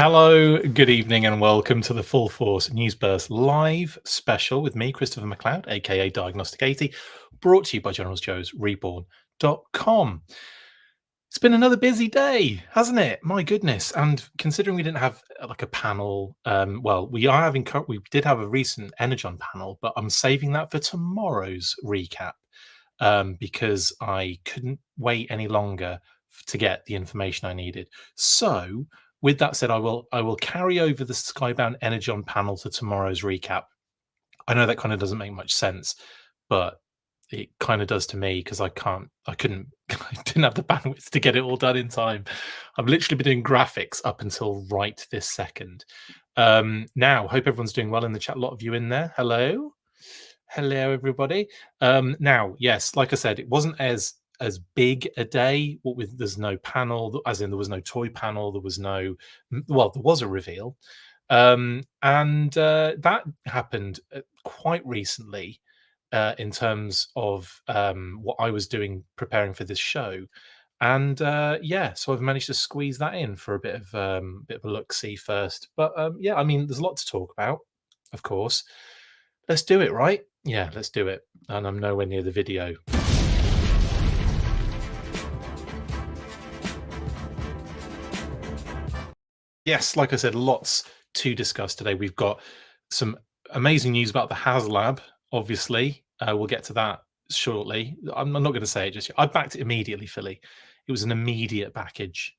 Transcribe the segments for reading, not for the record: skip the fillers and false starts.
Hello, good evening, and welcome to the Full Force News Burst live special with me, Christopher McLeod AKA Diagnostic 80, brought to you by General Joe's REBORN.com. It's been another busy day, hasn't it? My goodness! And considering we didn't have like a panel, well, we did have a recent Energon panel, but I'm saving that for tomorrow's recap because I couldn't wait any longer to get the information I needed. So, with that said, I will carry over the Skybound Energon panel to tomorrow's recap. I know that kind of doesn't make much sense, but it kind of does to me because I couldn't, I didn't have the bandwidth to get it all done in time. I've literally been doing graphics up until right this second. Now, hope everyone's doing well in the chat. A lot of you in there. Hello. Hello, everybody. Now, yes, like I said, it wasn't as big a day. There's no panel, as in there was no toy panel. There was no, well, there was a reveal, and that happened quite recently in terms of what I was doing preparing for this show. And yeah, so I've managed to squeeze that in for a bit of a look see first. But yeah, I mean, there's a lot to talk about, of course. Let's do it, right? Yeah, let's do it. And I'm nowhere near the video. Yes, like I said, lots to discuss today. We've got some amazing news about the Haslab, obviously. We'll get to that shortly. I'm not going to say it just yet. I backed it immediately, Philly. It was an immediate package.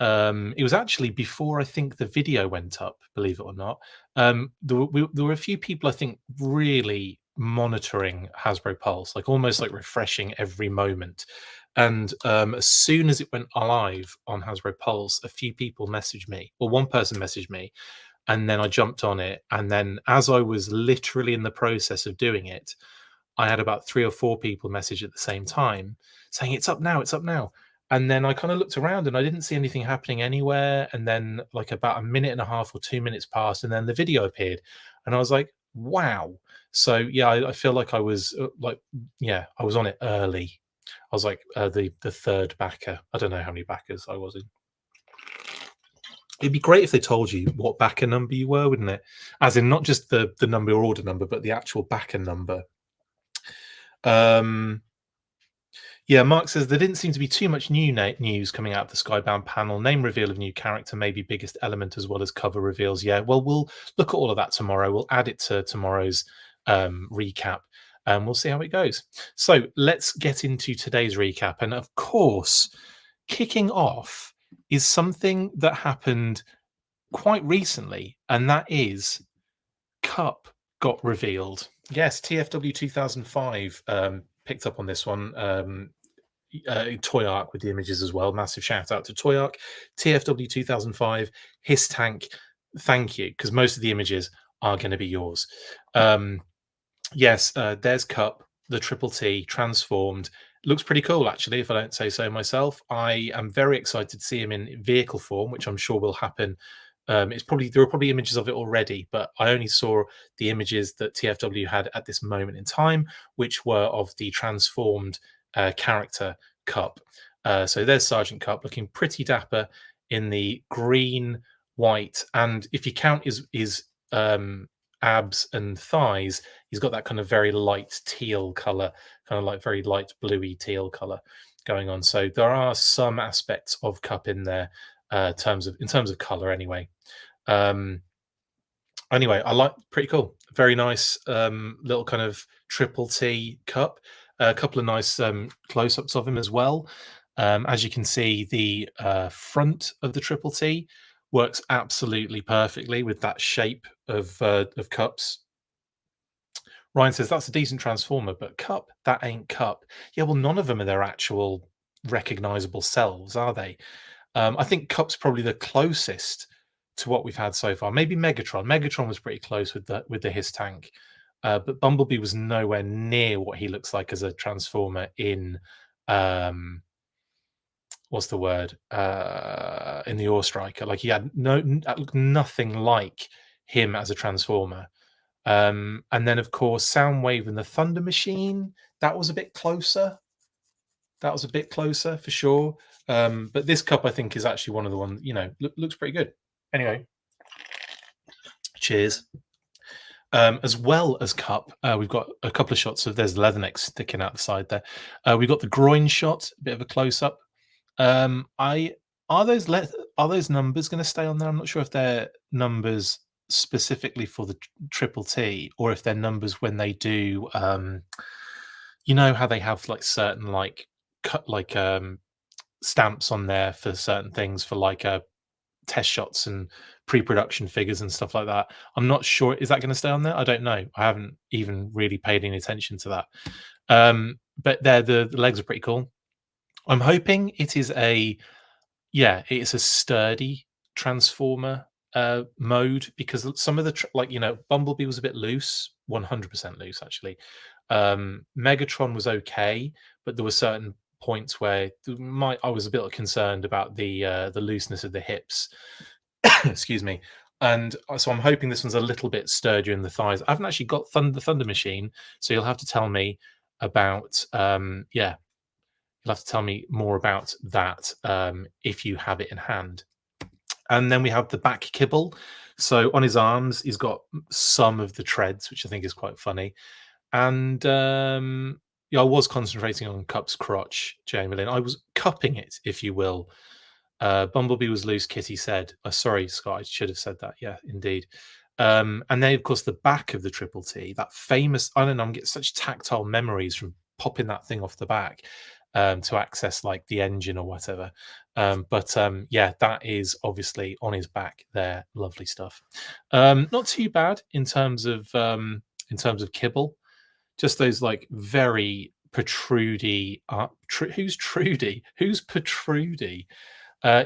It was actually before I think the video went up, believe it or not. There were a few people I think really monitoring Hasbro Pulse, like almost like refreshing every moment. And as soon as it went live on Hasbro Pulse, a few people messaged me, or one person messaged me, and then I jumped on it. And then as I was literally in the process of doing it, I had about 3 or 4 people message at the same time saying, "It's up now, it's up now." And then I kind of looked around and I didn't see anything happening anywhere. And then like about a minute and a half or 2 minutes passed, and then the video appeared. And I was like, wow. So yeah, I feel like I was I was on it early. I was like the third backer. I don't know how many backers I was in. It'd be great if they told you what backer number you were, wouldn't it? As in not just the number or order number, but the actual backer number. Yeah, Mark says there didn't seem to be too much new news coming out of the Skybound panel. Name reveal of new character, maybe biggest element, as well as cover reveals. Yeah, well, we'll look at all of that tomorrow. We'll add it to tomorrow's recap, and we'll see how it goes. So let's get into today's recap. And of course, kicking off is something that happened quite recently, and that is Cup got revealed. Yes, TFW 2005 picked up on this one. Toy Arc with the images as well. Massive shout out to Toy Arc, TFW 2005, HISSTANK. Thank you, because most of the images are going to be yours. Yes, there's Cup, the Triple T transformed. Looks pretty cool, actually, if I don't say so myself. I am very excited to see him in vehicle form, which I'm sure will happen. There are probably images of it already, but I only saw the images that TFW had at this moment in time, which were of the transformed character Cup. So there's Sergeant Cup looking pretty dapper in the green, white, and if you count his abs and thighs, he's got that kind of very light teal color, kind of like very light bluey teal color going on. So there are some aspects of Cup in there in terms of color anyway. Anyway, I like, pretty cool, very nice little kind of Triple T Cup. A couple of nice close-ups of him as well. As you can see, the front of the Triple T works absolutely perfectly with that shape of Cups. Ryan says that's a decent transformer, but Cup, that ain't Cup. Yeah, well, none of them are their actual recognizable selves, are they? I think Cup's probably the closest to what we've had so far. Maybe Megatron. Megatron was pretty close with the HISSTANK. But Bumblebee was nowhere near what he looks like as a transformer in what's the word? In the Ore Striker. Like he had looked nothing like him as a transformer. And then of course Soundwave and the Thunder Machine, that was a bit closer. That was a bit closer for sure. But this Cup, I think, is actually one of the ones, looks pretty good. Anyway, cheers. As well as cup, we've got a couple of shots of there's the leatherneck sticking out the side there. We've got the groin shot, a bit of a close up. I are those numbers going to stay on there? I'm not sure if they're numbers specifically for the triple T or if they're numbers when they do. You know how they have like certain like cut like stamps on there for certain things for like test shots and pre-production figures and stuff like that. I'm not sure. Is that going to stay on there? I don't know. I haven't even really paid any attention to that. But the legs are pretty cool. I'm hoping it is it's a sturdy transformer mode because some of the like Bumblebee was a bit loose, 100% loose actually. Megatron was okay, but there were certain points where I was a bit concerned about the looseness of the hips. Excuse me. And so I'm hoping this one's a little bit sturdier in the thighs. I haven't actually got the Thunder Machine, so you'll have to tell me about you'll have to tell me more about that if you have it in hand. And then we have the back kibble. So on his arms, he's got some of the treads, which I think is quite funny. And I was concentrating on Cup's crotch, Jamie Lynn. I was cupping it, if you will. Bumblebee was loose, Kitty said. Sorry, Scott, I should have said that. Yeah, indeed. And then, of course, the back of the Triple T, that famous, I don't know, I'm getting such tactile memories from popping that thing off the back to access like the engine or whatever. Yeah, that is obviously on his back there. Lovely stuff. Not too bad in terms of kibble. Just those like very protrudy. Who's Trudy? Who's protrudy?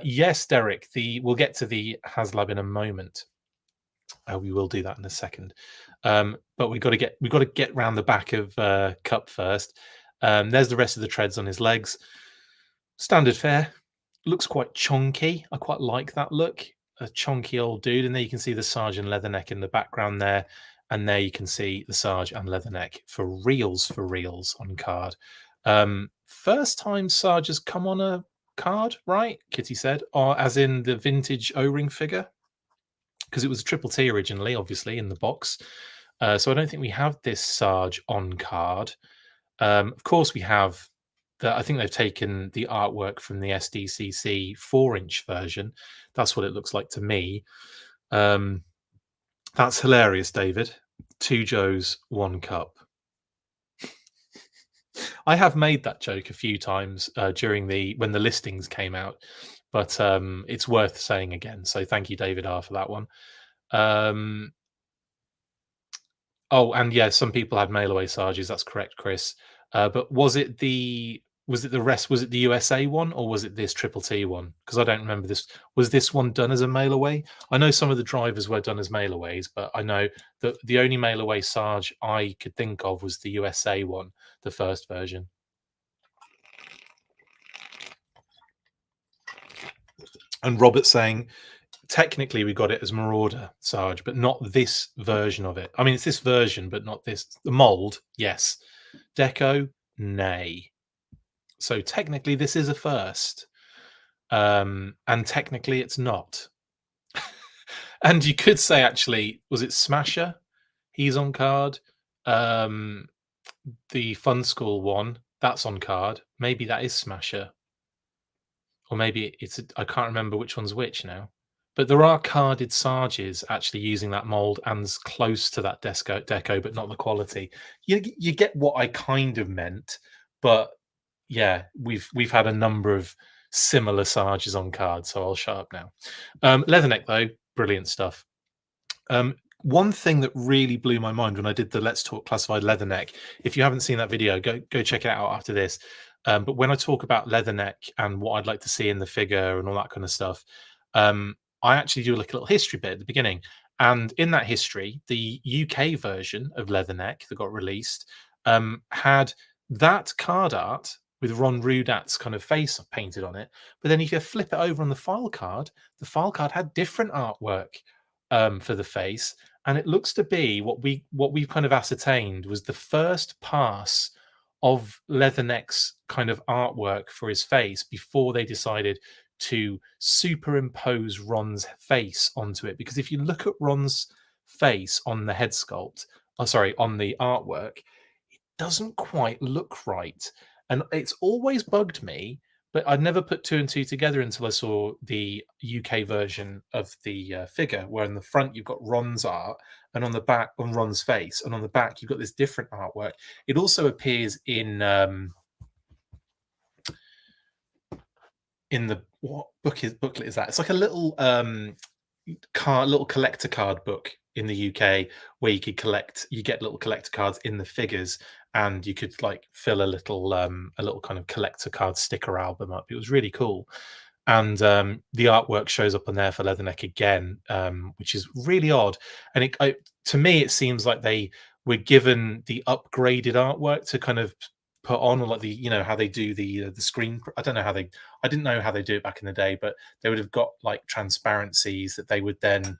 Yes, Derek. We'll get to the HasLab in a moment. We will do that in a second. But we've got to get round the back of Cup first. There's the rest of the treads on his legs. Standard fare. Looks quite chonky. I quite like that look. A chonky old dude. And there you can see the Sarge and Leatherneck in the background there. And there you can see the Sarge and Leatherneck for reals on card. First time Sarge has come on a card, right? Kitty said, or as in the vintage O-ring figure, because it was a Triple T originally, obviously in the box. So I don't think we have this Sarge on card. Of course, we have I think they've taken the artwork from the SDCC 4-inch version. That's what it looks like to me. That's hilarious, David. 2 Joes, 1 Cup. I have made that joke a few times during when the listings came out, but it's worth saying again. So thank you, David R, for that one. Oh, and yeah, some people had mail away Sarges. That's correct, Chris. But was it the USA one, or was it this Triple T one? Because I don't remember this. Was this one done as a mail away? I know some of the drivers were done as mail aways, but I know that the only mail away Sarge I could think of was the USA one, the first version. And Robert saying, technically we got it as Marauder Sarge, but not this version of it. I mean, it's this version, but not this. The mold, yes. Deco, nay. So technically this is a first. And technically it's not. And you could say, actually, was it Smasher? He's on card. The Fun School one, that's on card. Maybe that is Smasher. Or maybe I can't remember which one's which now. But there are carded Sarges actually using that mold and close to that deco, but not the quality. You get what I kind of meant, but yeah, we've had a number of similar Sarges on card, so I'll shut up now. Leatherneck though, brilliant stuff. One thing that really blew my mind when I did the Let's Talk Classified Leatherneck, if you haven't seen that video, go check it out after this. But when I talk about Leatherneck and what I'd like to see in the figure and all that kind of stuff, I actually do like a little history bit at the beginning. And in that history, the UK version of Leatherneck that got released had that card art with Ron Rudat's kind of face painted on it. But then if you flip it over on the file card had different artwork for the face. And it looks to be what we've kind of ascertained was the first pass of Leatherneck's kind of artwork for his face before they decided to superimpose Ron's face onto it, because if you look at Ron's face on the head sculpt, on the artwork, it doesn't quite look right. And it's always bugged me, but I'd never put two and two together until I saw the UK version of the figure, where in the front you've got Ron's art, and on the back, on Ron's face, and on the back you've got this different artwork. It also appears in the what booklet is that? It's like a little little collector card book in the UK, where you get little collector cards in the figures, and you could like fill a little kind of collector card sticker album up. It was really cool. And the artwork shows up on there for Leatherneck again, which is really odd. And to me, it seems like they were given the upgraded artwork to kind of put on, or like how they do the screen. I don't know how I didn't know how they do it back in the day, but they would have got like transparencies that they would then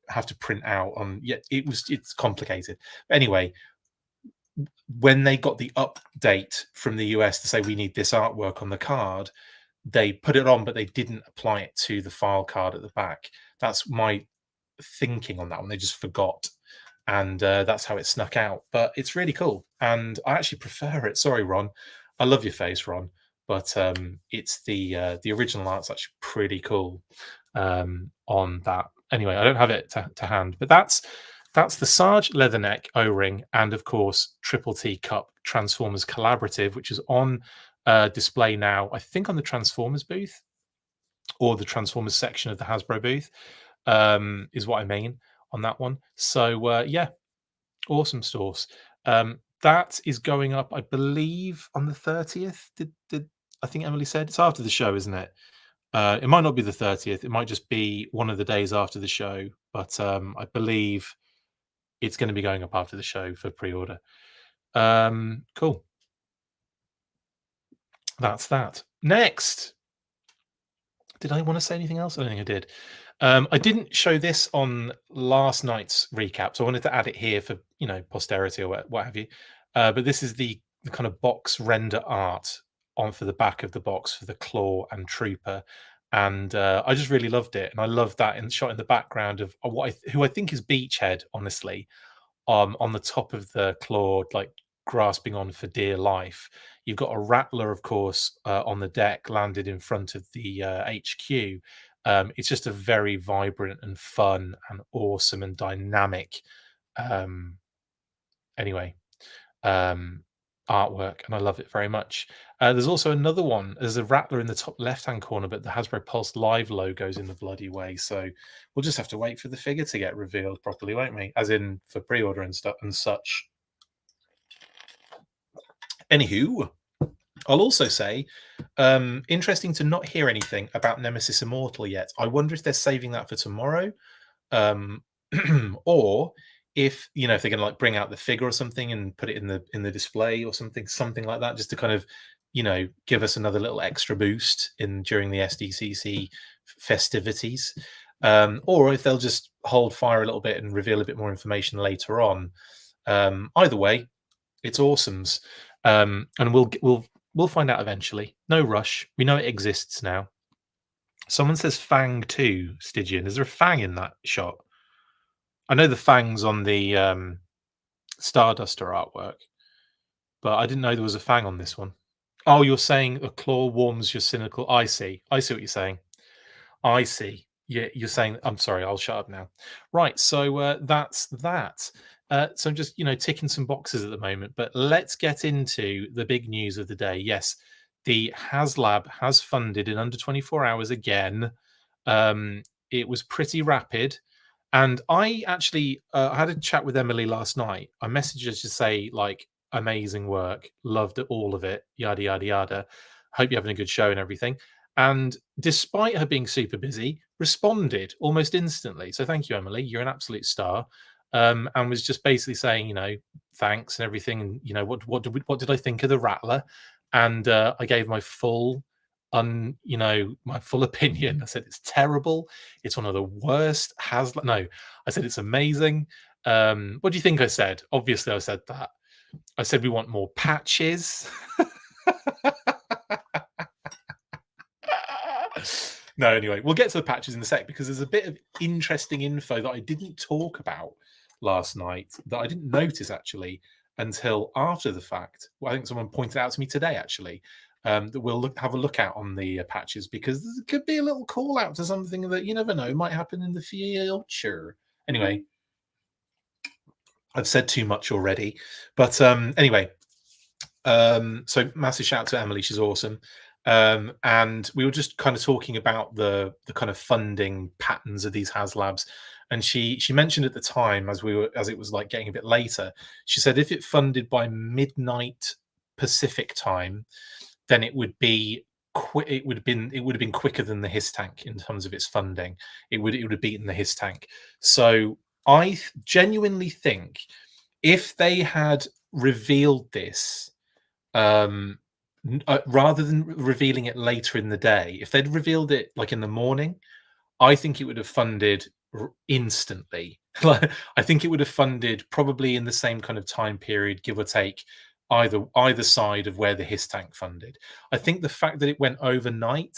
have to print out on. Yeah, it's complicated. But anyway, when they got the update from the US to say we need this artwork on the card, they put it on, but they didn't apply it to the file card at the back. That's my thinking on that one. They just forgot, and that's how it snuck out. But it's really cool, and I actually prefer it. Sorry, Ron. I love your face, Ron, but it's the original art's actually pretty cool on that. Anyway, I don't have it to hand, but that's the Sarge Leatherneck O-ring, and of course Triple T Cup Transformers Collaborative, which is on display now, I think on the Transformers booth, or the Transformers section of the Hasbro booth, is what I mean on that one. So yeah, awesome stores. That is going up, I believe, on the 30th. Did I think Emily said it's after the show, isn't it? It might not be the 30th. It might just be one of the days after the show. But I believe it's going to be going up after the show for pre-order. Cool. That's that. Next. Did I want to say anything else? I don't think I did. I didn't show this on last night's recap, so I wanted to add it here for posterity or what have you. But this is the kind of box render art for the back of the box for the Claw and Trooper, and I just really loved it, and I love that shot in the background of who I think is Beachhead, honestly, on the top of the Claw, like grasping on for dear life. You've got a Rattler, of course, on the deck, landed in front of the HQ. It's just a very vibrant and fun and awesome and dynamic artwork, and I love it very much. There's also another one. There's a Rattler in the top left-hand corner, but the Hasbro Pulse Live logo's in the bloody way. So we'll just have to wait for the figure to get revealed properly, won't we? As in for pre-order and stuff and such. Anywho, I'll also say, interesting to not hear anything about Nemesis Immortal yet. I wonder if they're saving that for tomorrow, or if they're going to like bring out the figure or something and put it in the display or something like that, just to kind of give us another little extra boost during the Sdcc festivities, or if they'll just hold fire a little bit and reveal a bit more information later on. Either way, it's awesomes. And we'll find out eventually. No rush. We know it exists now. Someone says Fang 2, Stygian. Is there a Fang in that shot? I know the Fang's on the Starduster artwork, but I didn't know there was a Fang on this one. Oh, you're saying a claw warms your cynical... I see what you're saying. I see. Yeah, you're saying... I'm sorry, I'll shut up now. Right, so that's that. So I'm just, ticking some boxes at the moment, but let's get into the big news of the day. Yes, the Haslab has funded in under 24 hours again. It was pretty rapid. And I actually I had a chat with Emily last night. I messaged her to say, like, amazing work, loved all of it, yada, yada, yada. Hope you're having a good show and everything. And despite her being super busy, responded almost instantly. So thank you, Emily. You're an absolute star. And was just basically saying, thanks and everything. And, what did I think of the Rattler? And I gave my full my full opinion. I said it's terrible. It's one of the worst Haslab. No, I said it's amazing. What do you think I said? Obviously, I said that. I said we want more patches. No, anyway, we'll get to the patches in a sec because there's a bit of interesting info that I didn't talk about last night that I didn't notice actually until after the fact. Well, I think someone pointed out to me today actually, that we'll have a look at on the patches because there could be a little call out to something that you never know might happen in the future. Anyway, I've said too much already, but anyway, so massive shout out to Emily, she's awesome. And we were just kind of talking about the kind of funding patterns of these HasLabs, and she mentioned at the time as it was like getting a bit later, she said if it funded by midnight Pacific time, then it would be it would have been quicker than the HISSTANK in terms of its funding. It would have beaten the HISSTANK. So I genuinely think if they had revealed this, rather than revealing it later in the day, if they'd revealed it like in the morning, I think it would have funded instantly. I think it would have funded probably in the same kind of time period, give or take, either side of where the HISSTANK funded. I think the fact that it went overnight,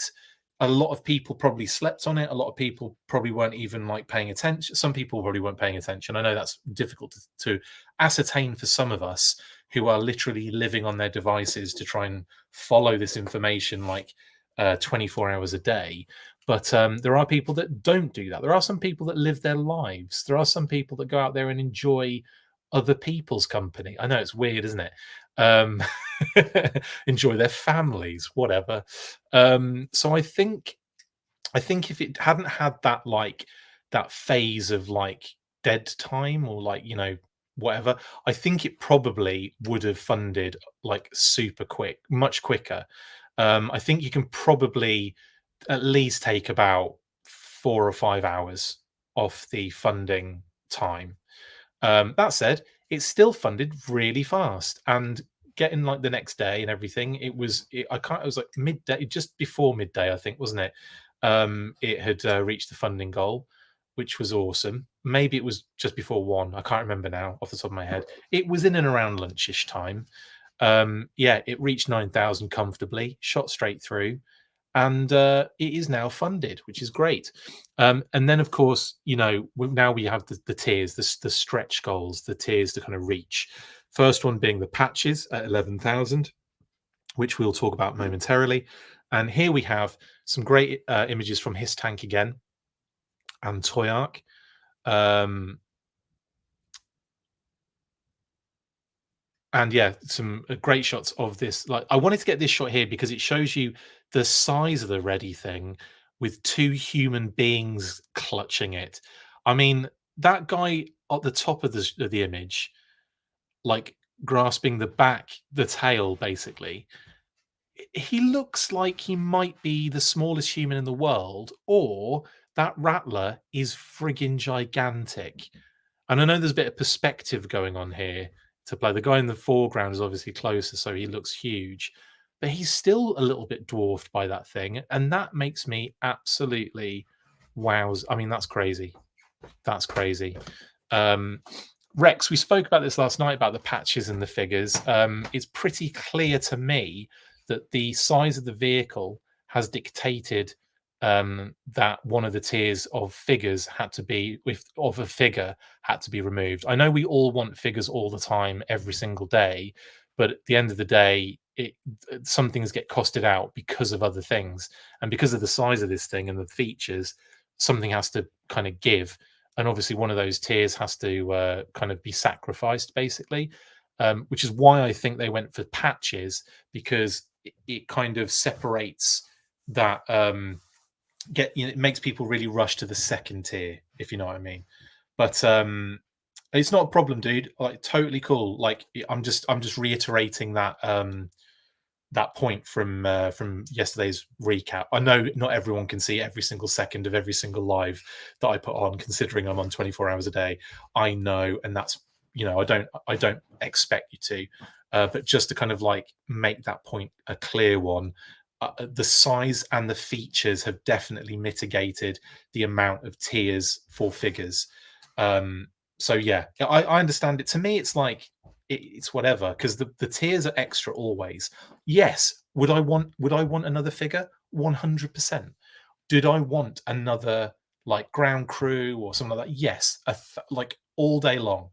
a lot of people probably slept on it. A lot of people probably weren't even like paying attention. Some people probably weren't paying attention. I know that's difficult to ascertain for some of us who are literally living on their devices to try and follow this information like 24 hours a day. But there are people that don't do that. There are some people that live their lives. There are some people that go out there and enjoy other people's company. I know it's weird, isn't it? Enjoy their families, whatever. So I think if it hadn't had that phase of like dead time or like whatever, I think it probably would have funded like super quick, much quicker. I think you can probably at least take about 4 or 5 hours off the funding time. That said, it's still funded really fast, and getting like the next day and everything. It was it was like midday, just before midday, I think, wasn't it? It had reached the funding goal, which was awesome. Maybe it was just before 1. I can't remember now off the top of my head. It was in and around lunchish time. Yeah, it reached 9,000 comfortably, shot straight through, and it is now funded, which is great. And then, of course, now we have the tiers, the stretch goals, the tiers to kind of reach. First one being the patches at 11,000, which we'll talk about momentarily. And here we have some great images from HISSTANK again and Toyark. And yeah, some great shots of this. Like, I wanted to get this shot here because it shows you the size of the ready thing with 2 human beings clutching it. I mean, that guy at the top of the image, like grasping the tail, basically, he looks like he might be the smallest human in the world, or that Rattler is friggin' gigantic. And I know there's a bit of perspective going on here to play. The guy in the foreground is obviously closer, so he looks huge, but he's still a little bit dwarfed by that thing. And that makes me absolutely wows. I mean, that's crazy. That's crazy. Rex, we spoke about this last night about the patches and the figures. It's pretty clear to me that the size of the vehicle has dictated that one of the tiers of figures had to be of a figure had to be removed. I know we all want figures all the time, every single day, but at the end of the day, some things get costed out because of other things, and because of the size of this thing and the features, something has to kind of give, and obviously one of those tiers has to kind of be sacrificed, basically, which is why I think they went for patches, because it kind of separates that. It makes people really rush to the second tier, if you know what I mean. But it's not a problem, dude. Like, totally cool. Like, I'm just reiterating that that point from yesterday's recap. I know not everyone can see every single second of every single live that I put on, considering I'm on 24 hours a day. I know, and that's, I don't expect you to, but just to kind of like make that point a clear one. The size and the features have definitely mitigated the amount of tiers for figures. So yeah, I understand it. To me, it's like it's whatever, because the tiers are extra always. Yes, would I want another figure? 100%. Did I want another like ground crew or something like that? Yes, like all day long.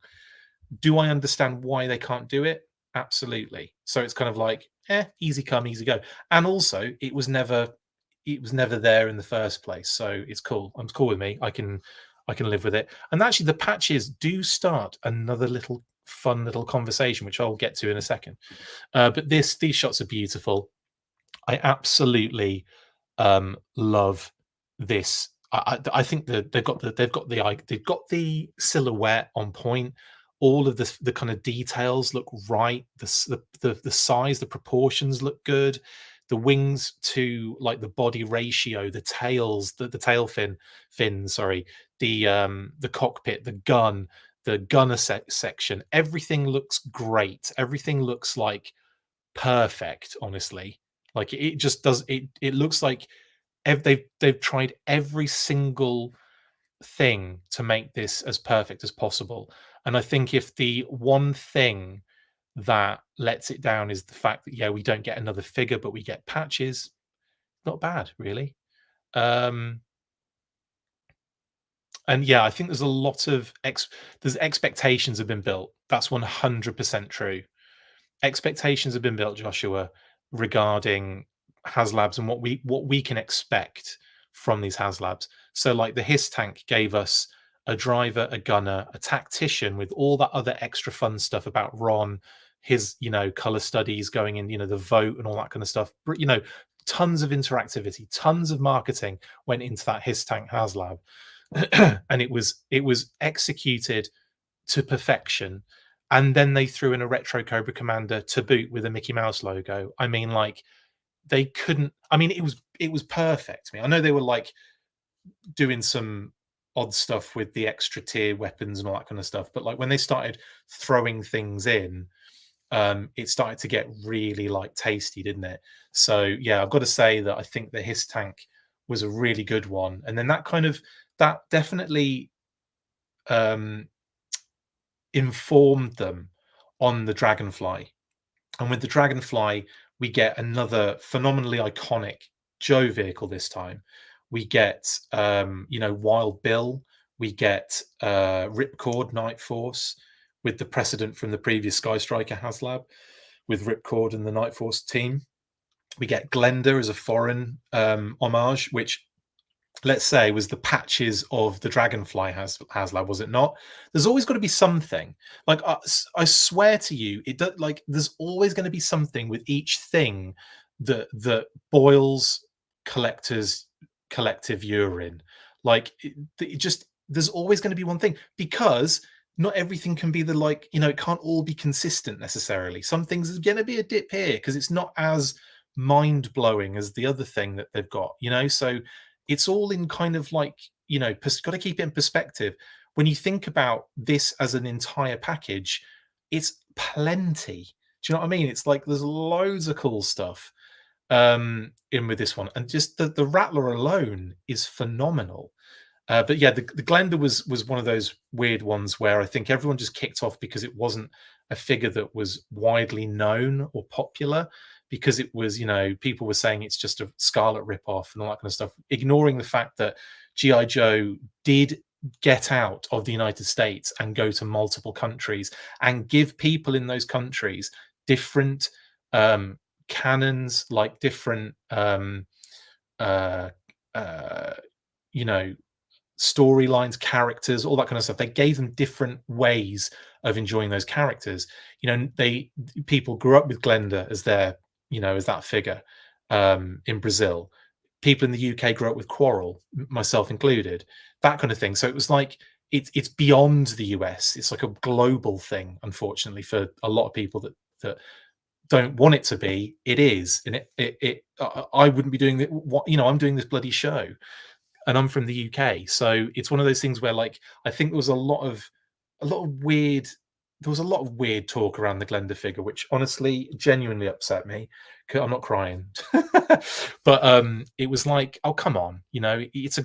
Do I understand why they can't do it? Absolutely. So it's kind of like, easy come, easy go. And also, it was never there in the first place. So it's cool. I'm cool with me. I can live with it. And actually, the patches do start another little fun little conversation, which I'll get to in a second. But these shots are beautiful. I absolutely love this. I think that they've got the silhouette on point. All of the kind of details look right. The size, the proportions look good. The wings to like the body ratio, the tails, the tail fin, sorry, the cockpit, the gunner section. Everything looks great. Everything looks like perfect. Honestly, like it just does. It looks like they've tried every single thing to make this as perfect as possible. And I think if the one thing that lets it down is the fact that, yeah, we don't get another figure, but we get patches, not bad, really. Um, and yeah, I think there's a lot of there's expectations have been built. That's 100% true. Expectations have been built, Joshua, regarding HasLabs and what we can expect from these HasLabs. So, like the Hiss tank gave us a driver, a gunner, a tactician with all that other extra fun stuff about Ron, his color studies going in, the vote and all that kind of stuff. Tons of interactivity, tons of marketing went into that Hiss tank HasLab, and it was executed to perfection. And then they threw in a retro Cobra Commander to boot with a Mickey Mouse logo. I mean, like they couldn't. I mean, it was perfect. I know they were like doing some odd stuff with the extra tier weapons and all that kind of stuff, but like when they started throwing things in, it started to get really like tasty, didn't it? So yeah, I've got to say that I think the Hiss tank was a really good one, and then that definitely um informed them on the Dragonfly. And with the Dragonfly, we get another phenomenally iconic Joe vehicle this time. We get, Wild Bill. We get Ripcord Night Force with the precedent from the previous Sky Striker HasLab with Ripcord and the Night Force team. We get Glenda as a foreign homage, which let's say was the patches of the Dragonfly HasLab, was it not? There's always got to be something. Like I swear to you, it does. Like there's always going to be something with each thing that boils collectors' collective urine. Like it just there's always going to be one thing because not everything can be it can't all be consistent necessarily. Some things is going to be a dip here because it's not as mind blowing as the other thing that they've got. So it's all in kind of like got to keep it in perspective. When you think about this as an entire package, it's plenty. Do you know what I mean? It's like there's loads of cool stuff in with this one, and just the Rattler alone is phenomenal. But yeah, the Glenda was one of those weird ones where I think everyone just kicked off because it wasn't a figure that was widely known or popular, because it was, people were saying it's just a Scarlet ripoff and all that kind of stuff, ignoring the fact that G.I. Joe did get out of the United States and go to multiple countries and give people in those countries different cannons, like different uh, uh, you know storylines, characters, all that kind of stuff. They gave them different ways of enjoying those characters. People grew up with Glenda as their, as that figure in Brazil. People in the UK grew up with Quarrel, myself included, that kind of thing. So it was like it's beyond the US. It's like a global thing, unfortunately, for a lot of people that don't want it to be. It is, and I wouldn't be doing it. I'm doing this bloody show, and I'm from the UK, so it's one of those things where, like, I think there was a lot of weird. There was a lot of weird talk around the Glenda figure, which honestly, genuinely upset me. I'm not crying, but it was like, oh come on, it's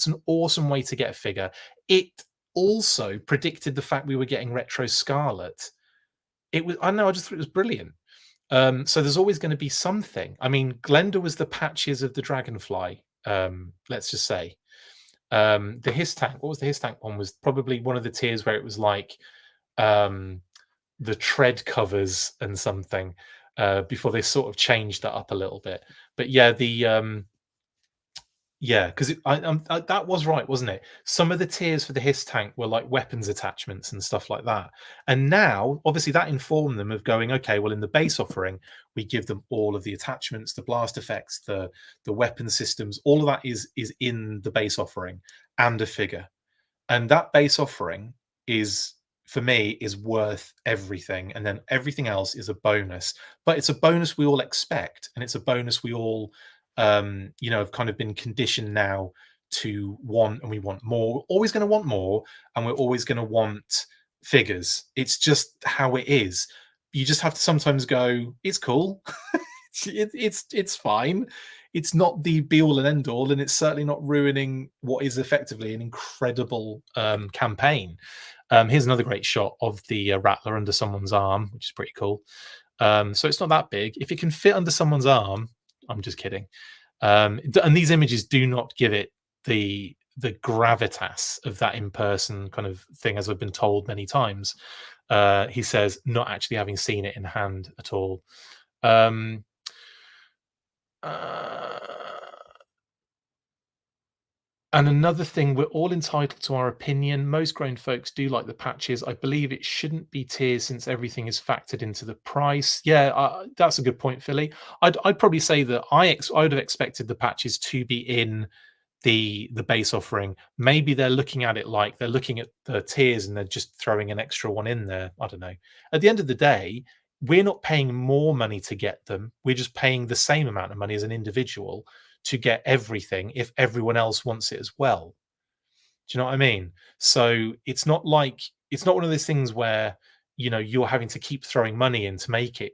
an awesome way to get a figure. It also predicted the fact we were getting retro Scarlet. I know, I just thought it was brilliant. So there's always going to be something. I mean, Glenda was the patches of the Dragonfly, let's just say. The HISSTANK, what was the HISSTANK one? Was probably one of the tiers where it was like um, the tread covers and something before they sort of changed that up a little bit. But yeah, yeah, because that was right, wasn't it? Some of the tiers for the HISSTANK were like weapons attachments and stuff like that. And now, obviously, that informed them of going, okay, well, in the base offering, we give them all of the attachments, the blast effects, the weapon systems, all of that is in the base offering and a figure. And that base offering is, for me, is worth everything, and then everything else is a bonus. But it's a bonus we all expect, and it's a bonus we all have kind of been conditioned now to want, and we want more. We're always going to want more, and we're always going to want figures. It's just how it is. You just have to sometimes go, it's cool. It's fine. It's not the be all and end all, and it's certainly not ruining what is effectively an incredible campaign. Here's another great shot of the Rattler under someone's arm, which is pretty cool. So it's not that big. If it can fit under someone's arm, I'm just kidding. And these images do not give it the gravitas of that in-person kind of thing, as I've been told many times. He says, not actually having seen it in hand at all. And another thing, we're all entitled to our opinion. Most grown folks do like the patches. I believe it shouldn't be tiers since everything is factored into the price. Yeah, that's a good point, Philly. I'd probably say that I would have expected the patches to be in the base offering. Maybe they're looking at it like they're looking at the tiers and they're just throwing an extra one in there. I don't know. At the end of the day, we're not paying more money to get them. We're just paying the same amount of money as an individual to get everything if everyone else wants it as well. Do you know what I mean? So it's not one of those things where you're having to keep throwing money in to make it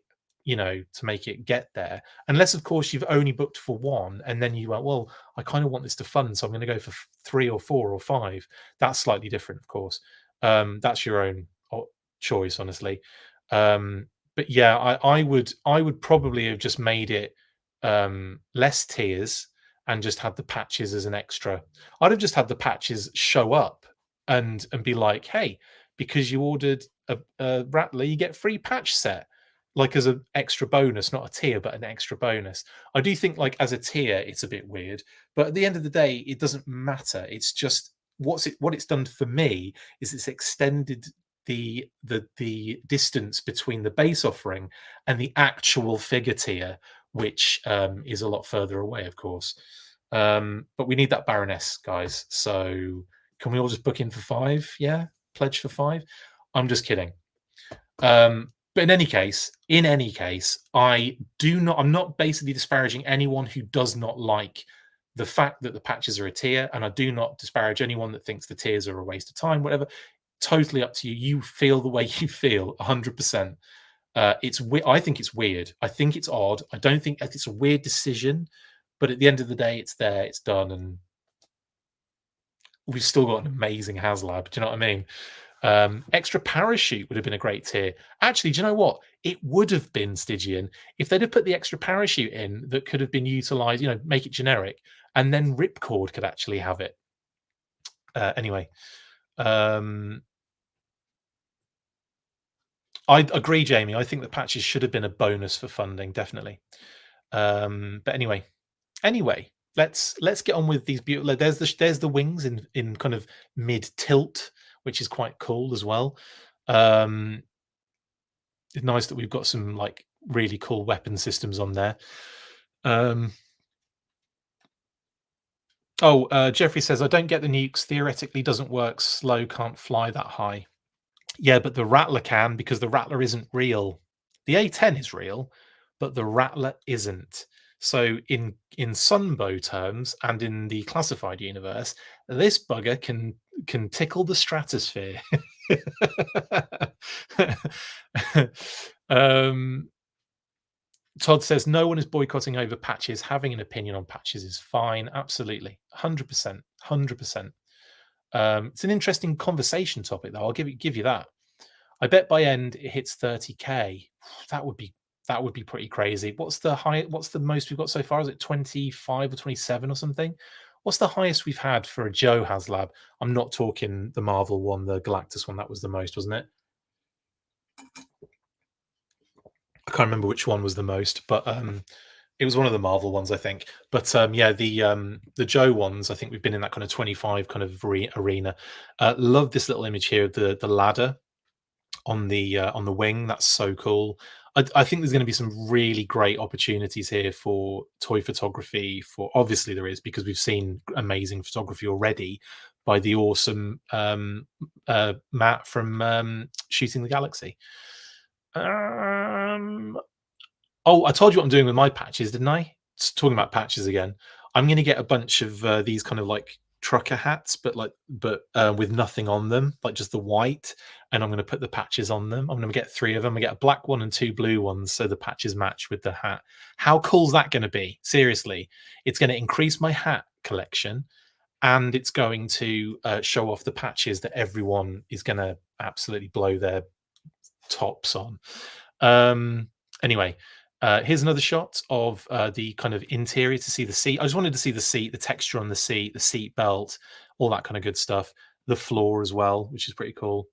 get there, unless of course you've only booked for one and then you went, well, I kind of want this to fund, so I'm going to go for 3 or 4 or 5. That's slightly different, of course. That's your own choice, honestly. But yeah, I would probably have just made it less tiers and just had the patches as an extra. I'd have just had the patches show up and be like, hey, because you ordered a Rattler, you get free patch set, like as an extra bonus, not a tier, but an extra bonus. I do think like as a tier, it's a bit weird, but at the end of the day, it doesn't matter. It's just what it's done for me is it's extended the distance between the base offering and the actual figure tier, which is a lot further away, of course. But we need that Baroness, guys. So can we all just book in for 5? Yeah, pledge for 5. I'm just kidding. But in any case, I'm not basically disparaging anyone who does not like the fact that the patches are a tier, and I do not disparage anyone that thinks the tiers are a waste of time, whatever. Totally up to you. You feel the way you feel, 100%. I think it's weird. I think it's odd. I don't think it's a weird decision, but at the end of the day, it's there, it's done, and we've still got an amazing Haslab. Do you know what I mean? Extra parachute would have been a great tier. Actually, do you know what? It would have been Stygian if they'd have put the extra parachute in that could have been utilized, make it generic, and then Ripcord could actually have it. Anyway, I agree, Jamie. I think the patches should have been a bonus for funding, definitely. But anyway, let's get on with these beautiful. There's the wings in kind of mid tilt, which is quite cool as well. It's nice that we've got some like really cool weapon systems on there. Jeffrey says, I don't get the nukes. Theoretically doesn't work. Slow can't fly that high. Yeah, but the Rattler can, because the Rattler isn't real. The A10 is real, but the Rattler isn't. So in Sunbow terms and in the classified universe, this bugger can tickle the stratosphere. Todd says no one is boycotting over patches. Having an opinion on patches is fine. Absolutely, 100%, 100%. It's an interesting conversation topic, though. I'll give you that. I bet by end it hits 30k. That would be That would be pretty crazy. What's the high? What's the most we've got so far? Is it 25 or 27 or something? What's the highest we've had for a Joe Haslab? I'm not talking the Marvel one, the Galactus one. That was the most, wasn't it? I can't remember which one was the most, but it was one of the Marvel ones, I think. But yeah, the Joe ones, I think we've been in that kind of 25 kind of arena. Love this little image here of the ladder on the wing. That's so cool. I think there's going to be some really great opportunities here for toy photography. For obviously there is, because we've seen amazing photography already by the awesome Matt from Shooting the Galaxy. Oh, I told you what I'm doing with my patches, didn't I? Talking about patches again. I'm going to get a bunch of these kind of like trucker hats, but with nothing on them, like just the white. And I'm going to put the patches on them. I'm going to get 3 of them. I get a black one and 2 blue ones, so the patches match with the hat. How cool is that going to be? Seriously, it's going to increase my hat collection, and it's going to show off the patches that everyone is going to absolutely blow their tops on. Anyway, here's another shot of the kind of interior to see the seat. I just wanted to see the seat, the texture on the seat belt, all that kind of good stuff. The floor as well, which is pretty cool.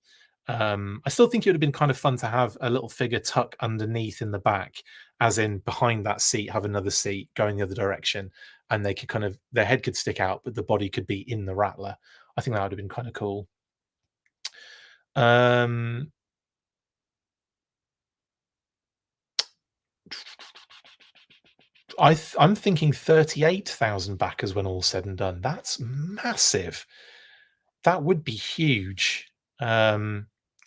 I still think it would have been kind of fun to have a little figure tuck underneath in the back, as in behind that seat, have another seat going the other direction, and they could kind of, their head could stick out, but the body could be in the Rattler. I think that would have been kind of cool. I'm thinking 38,000 backers when all's said and done. That's massive. That would be huge.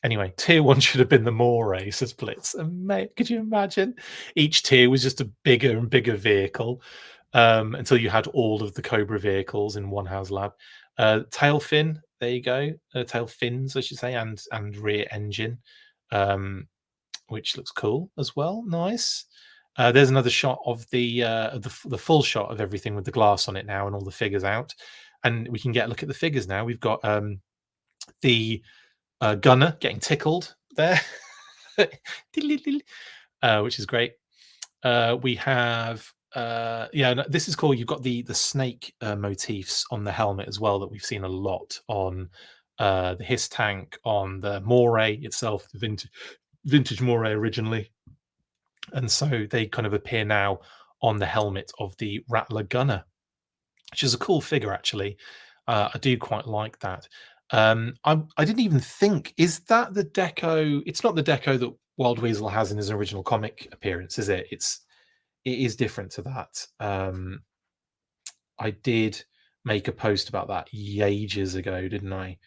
Anyway, tier 1 should have been the Moray, says Blitz. Could you imagine? Each tier was just a bigger and bigger vehicle, until you had all of the Cobra vehicles in one Haslab. Tail fin, there you go. Tail fins, I should say, and rear engine, which looks cool as well. Nice. There's another shot of the full shot of everything with the glass on it now and all the figures out, and we can get a look at the figures now. We've got the gunner getting tickled there, which is great. We have yeah, no, this is cool. You've got the snake motifs on the helmet as well that we've seen a lot on the HISSTANK, on the Moray itself, the vintage Moray originally. And so they kind of appear now on the helmet of the Rattler gunner, which is a cool figure, actually. I do quite like that. I didn't even think, is that the deco? It's not the deco that Wild Weasel has in his original comic appearance, is it? It is different to that. I did make a post about that ages ago, didn't I?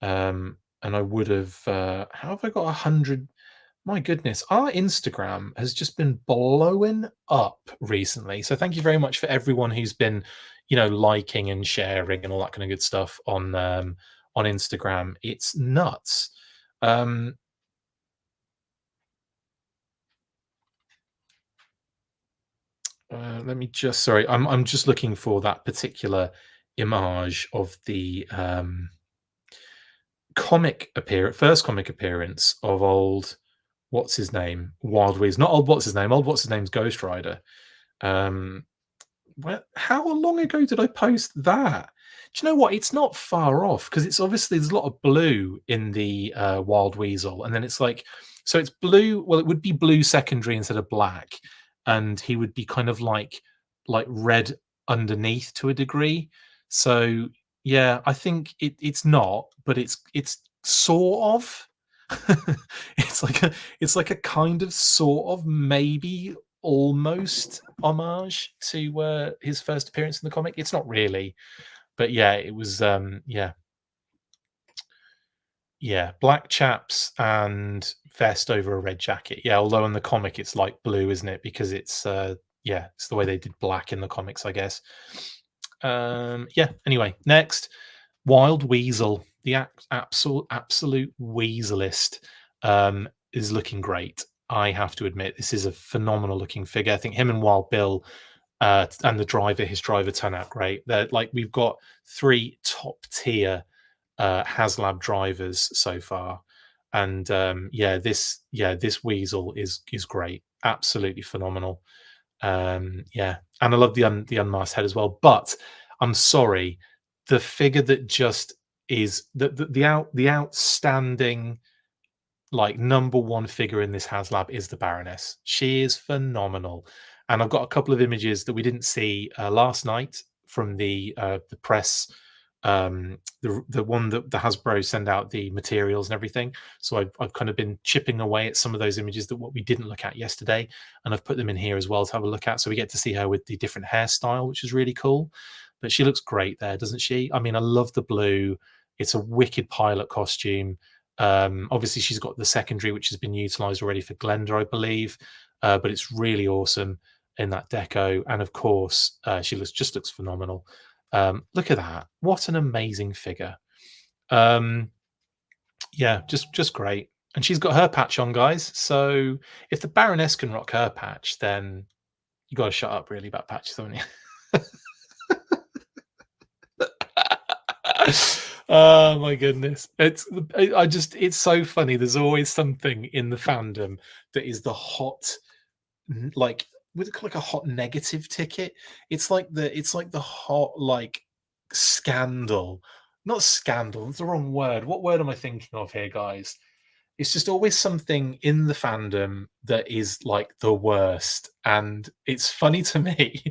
And I would have. How have I got 100? My goodness, our Instagram has just been blowing up recently. So thank you very much for everyone who's been, liking and sharing and all that kind of good stuff on Instagram. It's nuts. Let me just, sorry, I'm just looking for that particular image of the first comic appearance of old, what's his name? Wild Weasel. Not old what's his name. Old what's his name's Ghost Rider. How long ago did I post that? Do you know what? It's not far off, because it's obviously, there's a lot of blue in the Wild Weasel, and then it's like, so it's blue. Well, it would be blue secondary instead of black, and he would be kind of like red underneath to a degree. So yeah, I think it's not, but it's sort of. It's like a kind of sort of maybe almost homage to his first appearance in the comic. It's not really, but yeah, it was yeah, black chaps and vest over a red jacket. Yeah, although in the comic it's like blue, isn't it? Because it's yeah, it's the way they did black in the comics, I guess. Yeah, anyway, next, Wild Weasel, the absolute weaselist, is looking great. I have to admit, this is a phenomenal looking figure. I think him and Wild Bill and his driver turn out great. They're like, we've got 3 top tier Haslab drivers so far, and yeah, this Weasel is great. absolutely phenomenal. Yeah, and I love the unmasked head as well. But I'm sorry, the figure that just is the outstanding, like, number one figure in this HasLab is the Baroness. She is phenomenal, and I've got a couple of images that we didn't see last night from the press, the one that the Hasbro send out the materials and everything. So I've kind of been chipping away at some of those images that what we didn't look at yesterday, and I've put them in here as well to have a look at. So we get to see her with the different hairstyle, which is really cool. But she looks great there, doesn't she? I mean, I love the blue. It's a wicked pilot costume. Obviously, she's got the secondary, which has been utilized already for Glenda, I believe. But it's really awesome in that deco, and of course, she looks phenomenal. Look at that! What an amazing figure. Yeah, just great. And she's got her patch on, guys. So if the Baroness can rock her patch, then you got to shut up really about patches, haven't you? Oh my goodness. It's so funny. There's always something in the fandom that is the hot, like, would it like a hot negative ticket? It's like the hot, like, scandal. Not scandal, it's the wrong word. What word am I thinking of here, guys? It's just always something in the fandom that is like the worst. And it's funny to me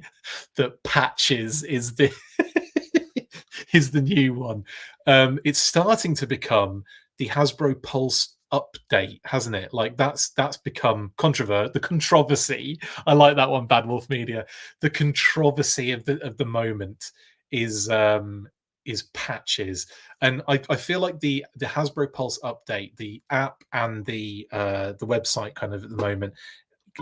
that patches is the is the new one. It's starting to become the Hasbro Pulse update, hasn't it? Like that's become the controversy. I like that one, Bad Wolf Media. The controversy of the moment is patches. And I feel like the Hasbro Pulse update, the app and the website kind of at the moment,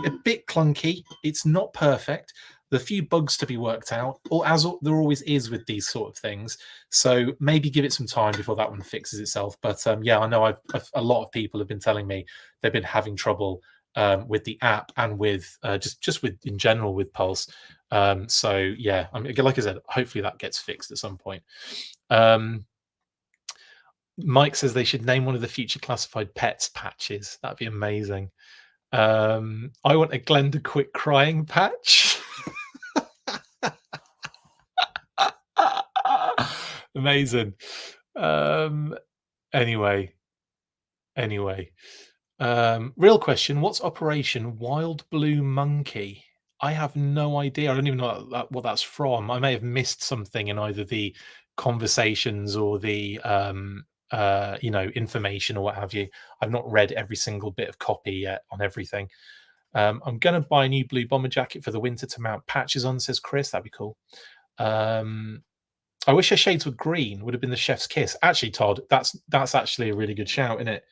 a bit clunky. It's not perfect. The few bugs to be worked out, or as there always is with these sort of things. So maybe give it some time before that one fixes itself. But yeah, I know a lot of people have been telling me they've been having trouble with the app and with just with in general with Pulse. So yeah, I mean, like I said, hopefully that gets fixed at some point. Mike says they should name one of the future classified pets patches. That'd be amazing. I want a Glenda quit crying patch. Amazing. Anyway. Real question: what's Operation Wild Blue Monkey? I have no idea. I don't even know what that's from. I may have missed something in either the conversations or the information or what have you. I've not read every single bit of copy yet on everything. I'm going to buy a new blue bomber jacket for the winter to mount patches on, says Chris. That'd be cool. I wish her shades were green. Would have been the chef's kiss. Actually, Todd, that's actually a really good shout, isn't it?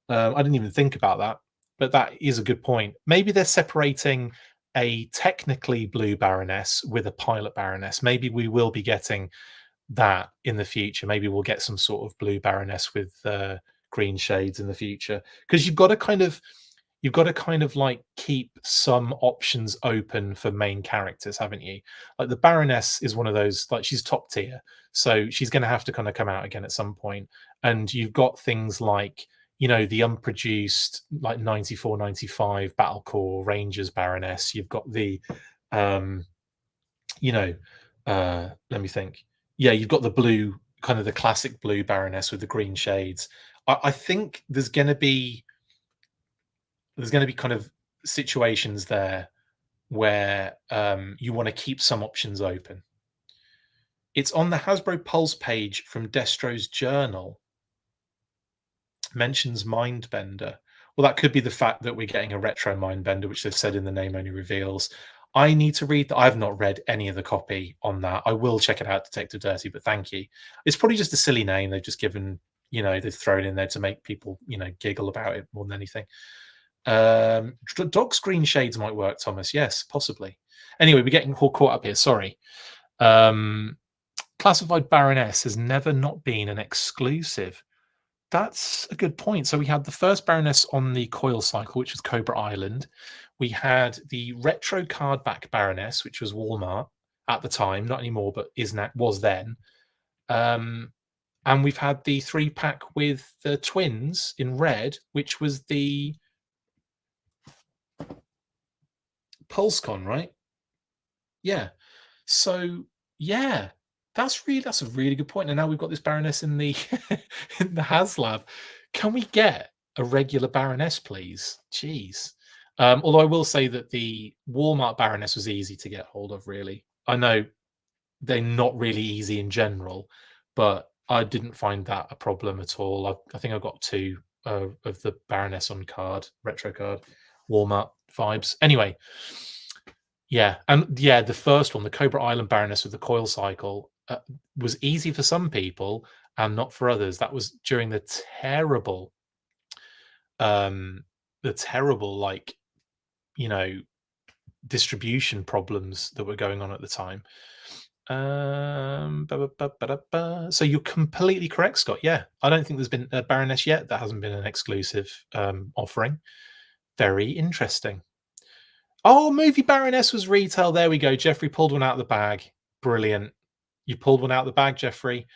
I didn't even think about that, but that is a good point. Maybe they're separating a technically blue Baroness with a pilot Baroness. Maybe we will be getting that in the future. Maybe we'll get some sort of blue Baroness with green shades in the future, because you've got to kind of like keep some options open for main characters, haven't you? Like the Baroness is one of those, like, she's top tier, so she's going to have to kind of come out again at some point. And you've got things like, the unproduced, like 94, 95 Battle Corps Rangers Baroness. You've got the, let me think. Yeah, you've got the blue, kind of the classic blue Baroness with the green shades. I think there's going to be kind of situations there where you want to keep some options open. It's on the Hasbro Pulse page from Destro's journal. Mentions Mindbender. Well, that could be the fact that we're getting a retro Mindbender, which they've said in the name only reveals. I need to read that. I've not read any of the copy on that. I will check it out, Detective Dirty, but thank you. It's probably just a silly name they've just given, they've thrown in there to make people, giggle about it more than anything. Dog screen shades might work, Thomas. Yes, possibly. Anyway, we're getting all caught up here. Sorry. Classified Baroness has never not been an exclusive. That's a good point. So we had the first Baroness on the coil cycle, which was Cobra Island. We had the retro cardback Baroness, which was Walmart at the time, not anymore, but was then. And we've had the 3-pack with the twins in red, which was the PulseCon, right? Yeah. So yeah, that's a really good point. And now we've got this Baroness in the in the HasLab. Can we get a regular Baroness, please? Jeez. Although I will say that the Walmart Baroness was easy to get hold of, really. I know they're not really easy in general, but I didn't find that a problem at all. I think I got two of the Baroness on card, retro card, Walmart vibes. Anyway, yeah, and yeah, the first one, the Cobra Island Baroness with the coil cycle, was easy for some people and not for others. That was during um, the terrible, like, you know, distribution problems that were going on at the time. So you're completely correct, Scott. Yeah, I don't think there's been a Baroness yet that hasn't been an exclusive offering. Very interesting. Oh, movie Baroness was retail. There we go. Jeffrey pulled one out of the bag. Brilliant. You pulled one out of the bag, Jeffrey.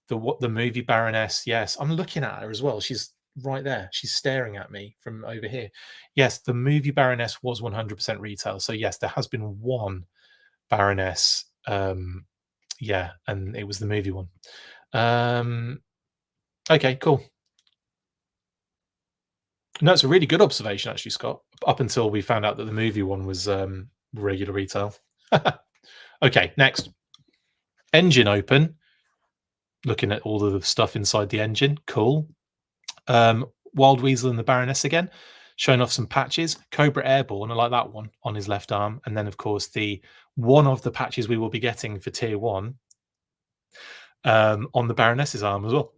The movie Baroness. Yes, I'm looking at her as well. She's right there. She's staring at me from over here. Yes, the movie Baroness was 100% retail. So yes, there has been one Baroness. Yeah, and it was the movie one. Okay, cool. No, it's a really good observation, actually, Scott. Up until we found out that the movie one was regular retail. Okay, next. Engine open. Looking at all of the stuff inside the engine. Cool. Wild Weasel and the Baroness again. Showing off some patches. Cobra Airborne, I like that one, on his left arm. And then, of course, the one of the patches we will be getting for Tier 1 on the Baroness's arm as well.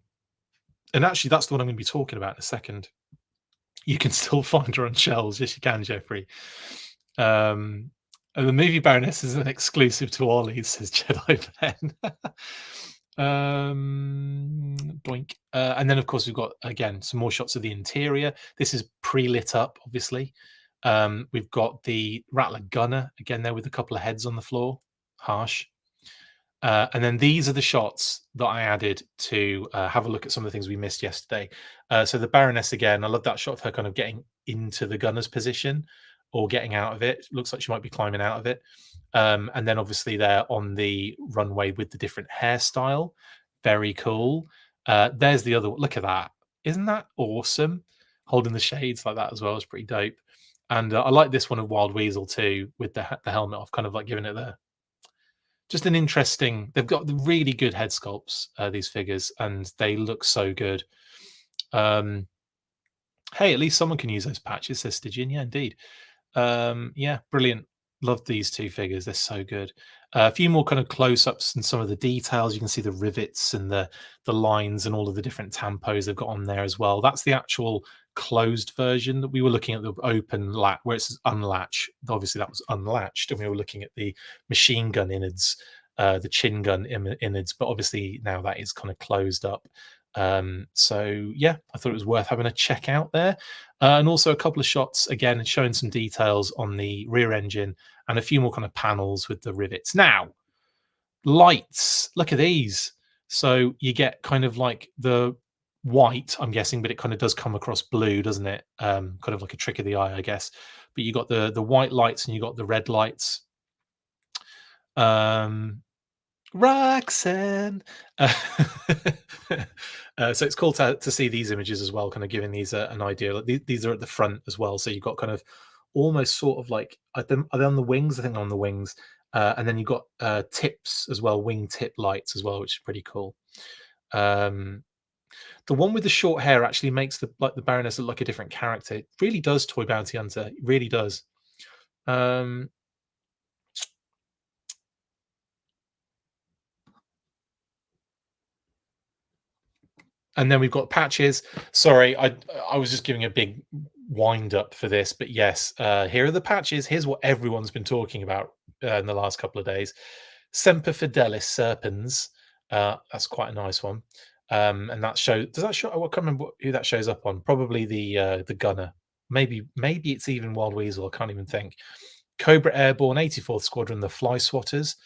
And actually, that's the one I'm going to be talking about in a second. You can still find her on shelves. Yes, you can, Jeffrey. And the movie Baroness is an exclusive to Ollie's, says Jedi Ben. Boink. And then, of course, we've got, again, some more shots of the interior. This is pre-lit up, obviously. We've got the Rattler gunner, again, there with a couple of heads on the floor. Harsh. And then these are the shots that I added to have a look at some of the things we missed yesterday. So the Baroness again, I love that shot of her kind of getting into the gunner's position or getting out of it. Looks like she might be climbing out of it. And then obviously there on the runway with the different hairstyle. Very cool. There's the other one. Look at that. Isn't that awesome? Holding the shades like that as well is pretty dope. And I like this one of Wild Weasel too, with the helmet off, kind of like giving it the just an interesting. They've got the really good head sculpts, these figures, and they look so good. Hey, at least someone can use those patches, says Stygian. Yeah, indeed. Yeah, brilliant. Love these two figures. They're so good. A few more kind of close-ups and some of the details. You can see the rivets and the lines and all of the different tampos they've got on there as well. That's the actual closed version that we were looking at, the open latch where it says unlatch. Obviously, that was unlatched, and we were looking at the machine gun innards, the chin gun innards. But obviously now that is kind of closed up. So yeah, I thought it was worth having a check out there. And also a couple of shots again showing some details on the rear engine and a few more kind of panels with the rivets. Now, lights, look at these. So you get kind of like the white, I'm guessing, but it kind of does come across blue, doesn't it? Kind of like a trick of the eye, I guess. But you got the white lights and you got the red lights. Roxanne. So it's cool to see these images as well, kind of giving these an idea. Like these are at the front as well, so you've got kind of almost sort of like, are they on the wings? I think they're on the wings. And then you've got tips as well, wing tip lights as well, which is pretty cool. The one with the short hair actually makes the Baroness look like a different character. It really does, Toy Bounty Hunter. It really does. And then we've got patches. Sorry, I was just giving a big wind up for this, but yes, here are the patches. Here's what everyone's been talking about in the last couple of days. Semper Fidelis Serpens. That's quite a nice one. And that show, does that show? I can't remember who that shows up on. Probably the gunner. Maybe it's even Wild Weasel. I can't even think. Cobra Airborne, 84th Squadron, the Fly Swatters.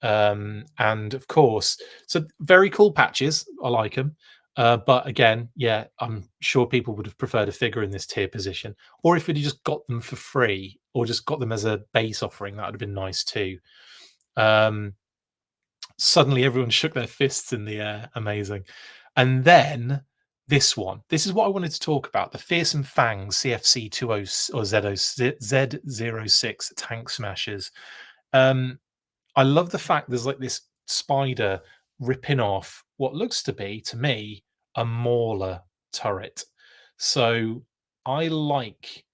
And of course, so very cool patches. I like them. But again, yeah, I'm sure people would have preferred a figure in this tier position, or if we'd just got them for free, or just got them as a base offering, that would have been nice too. Um, Suddenly, everyone shook their fists in the air. Amazing. And then this one. This is what I wanted to talk about: the Fearsome Fangs CFC 20 or Z06 tank smashers. Um, I love the fact there's like this spider ripping off what looks to be, to me, a mauler turret. So I like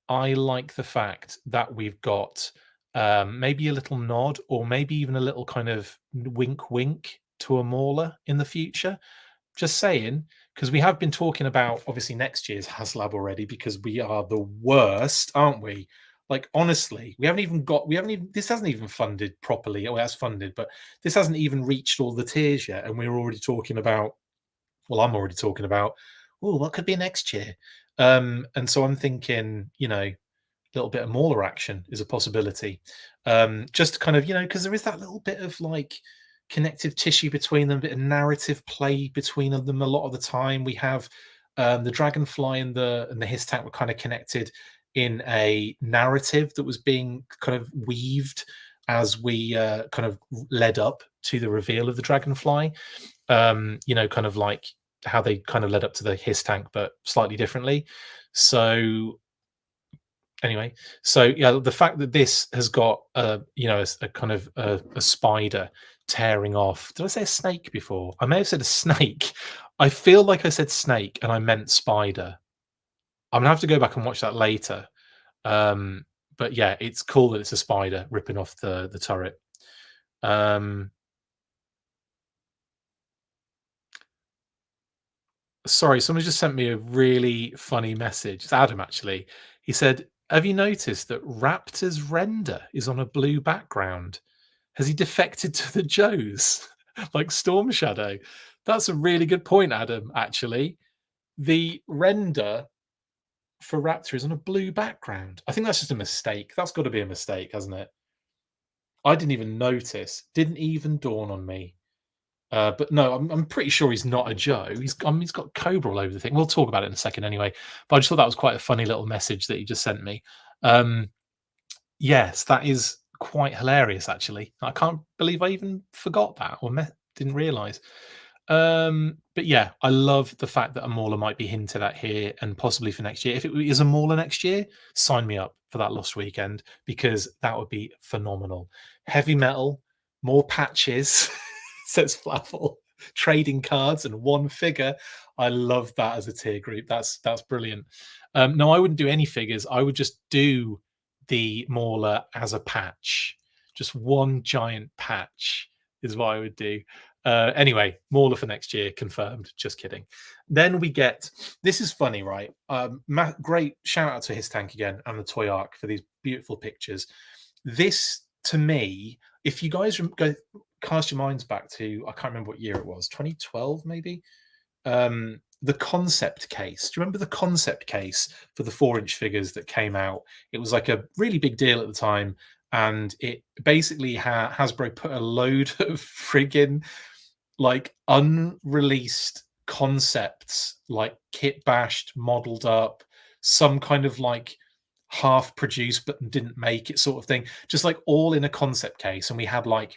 I like the fact that we've got maybe a little nod, or maybe even a little kind of wink wink to a mauler in the future. Just saying, because we have been talking about obviously next year's HASLAB already, because we are the worst, aren't we? Like honestly, we haven't even this hasn't even funded properly. Oh, it has funded, but this hasn't even reached all the tiers yet, and we're already talking about. Well, I'm already talking about. Oh, what could be next year? And so I'm thinking, little bit of mauler action is a possibility. Just to kind of, because there is that little bit of like connective tissue between them, a bit of narrative play between them a lot of the time. We have the dragonfly and the HISSTANK were kind of connected in a narrative that was being kind of weaved as we kind of led up to the reveal of the dragonfly. Kind of like how they kind of led up to the HISSTANK, but slightly differently. So anyway, so yeah, the fact that this has got a kind of a spider tearing off. Did I say a snake before? I may have said a snake. I feel like I said snake and I meant spider. I'm gonna have to go back and watch that later. Um, but yeah, it's cool that it's a spider ripping off the turret. Sorry, someone just sent me a really funny message. It's Adam, actually. He said, "Have you noticed that Raptor's render is on a blue background? Has he defected to the Joes like Storm Shadow?" That's a really good point, Adam. Actually, the render for Raptor is on a blue background. I think that's just a mistake. That's got to be a mistake, hasn't it? I didn't even notice. Didn't even dawn on me. But no, I'm pretty sure he's not a Joe. He's got Cobra all over the thing. We'll talk about it in a second anyway. But I just thought that was quite a funny little message that he just sent me. Um, yes, that is quite hilarious, actually. I can't believe I even forgot that or didn't realise. But yeah, I love the fact that a mauler might be hinted at here and possibly for next year. If it is a mauler next year, sign me up for that Lost Weekend, because that would be phenomenal. Heavy metal, more patches, says Flaffle, trading cards and one figure. I love that as a tier group. That's brilliant. No, I wouldn't do any figures. I would just do the mauler as a patch. Just one giant patch is what I would do. Anyway, Mauler for next year confirmed. Just kidding. Then we get, this is funny, right? Great shout out to HISSTANK again and the Toy Arc for these beautiful pictures. This, to me, if you guys go cast your minds back to, I can't remember what year it was, 2012 maybe. The concept case. Do you remember the concept case for the 4-inch figures that came out? It was like a really big deal at the time, and it basically Hasbro put a load of friggin' like unreleased concepts, like kit bashed, modeled up, some kind of like half produced but didn't make it sort of thing, just like all in a concept case. And we had like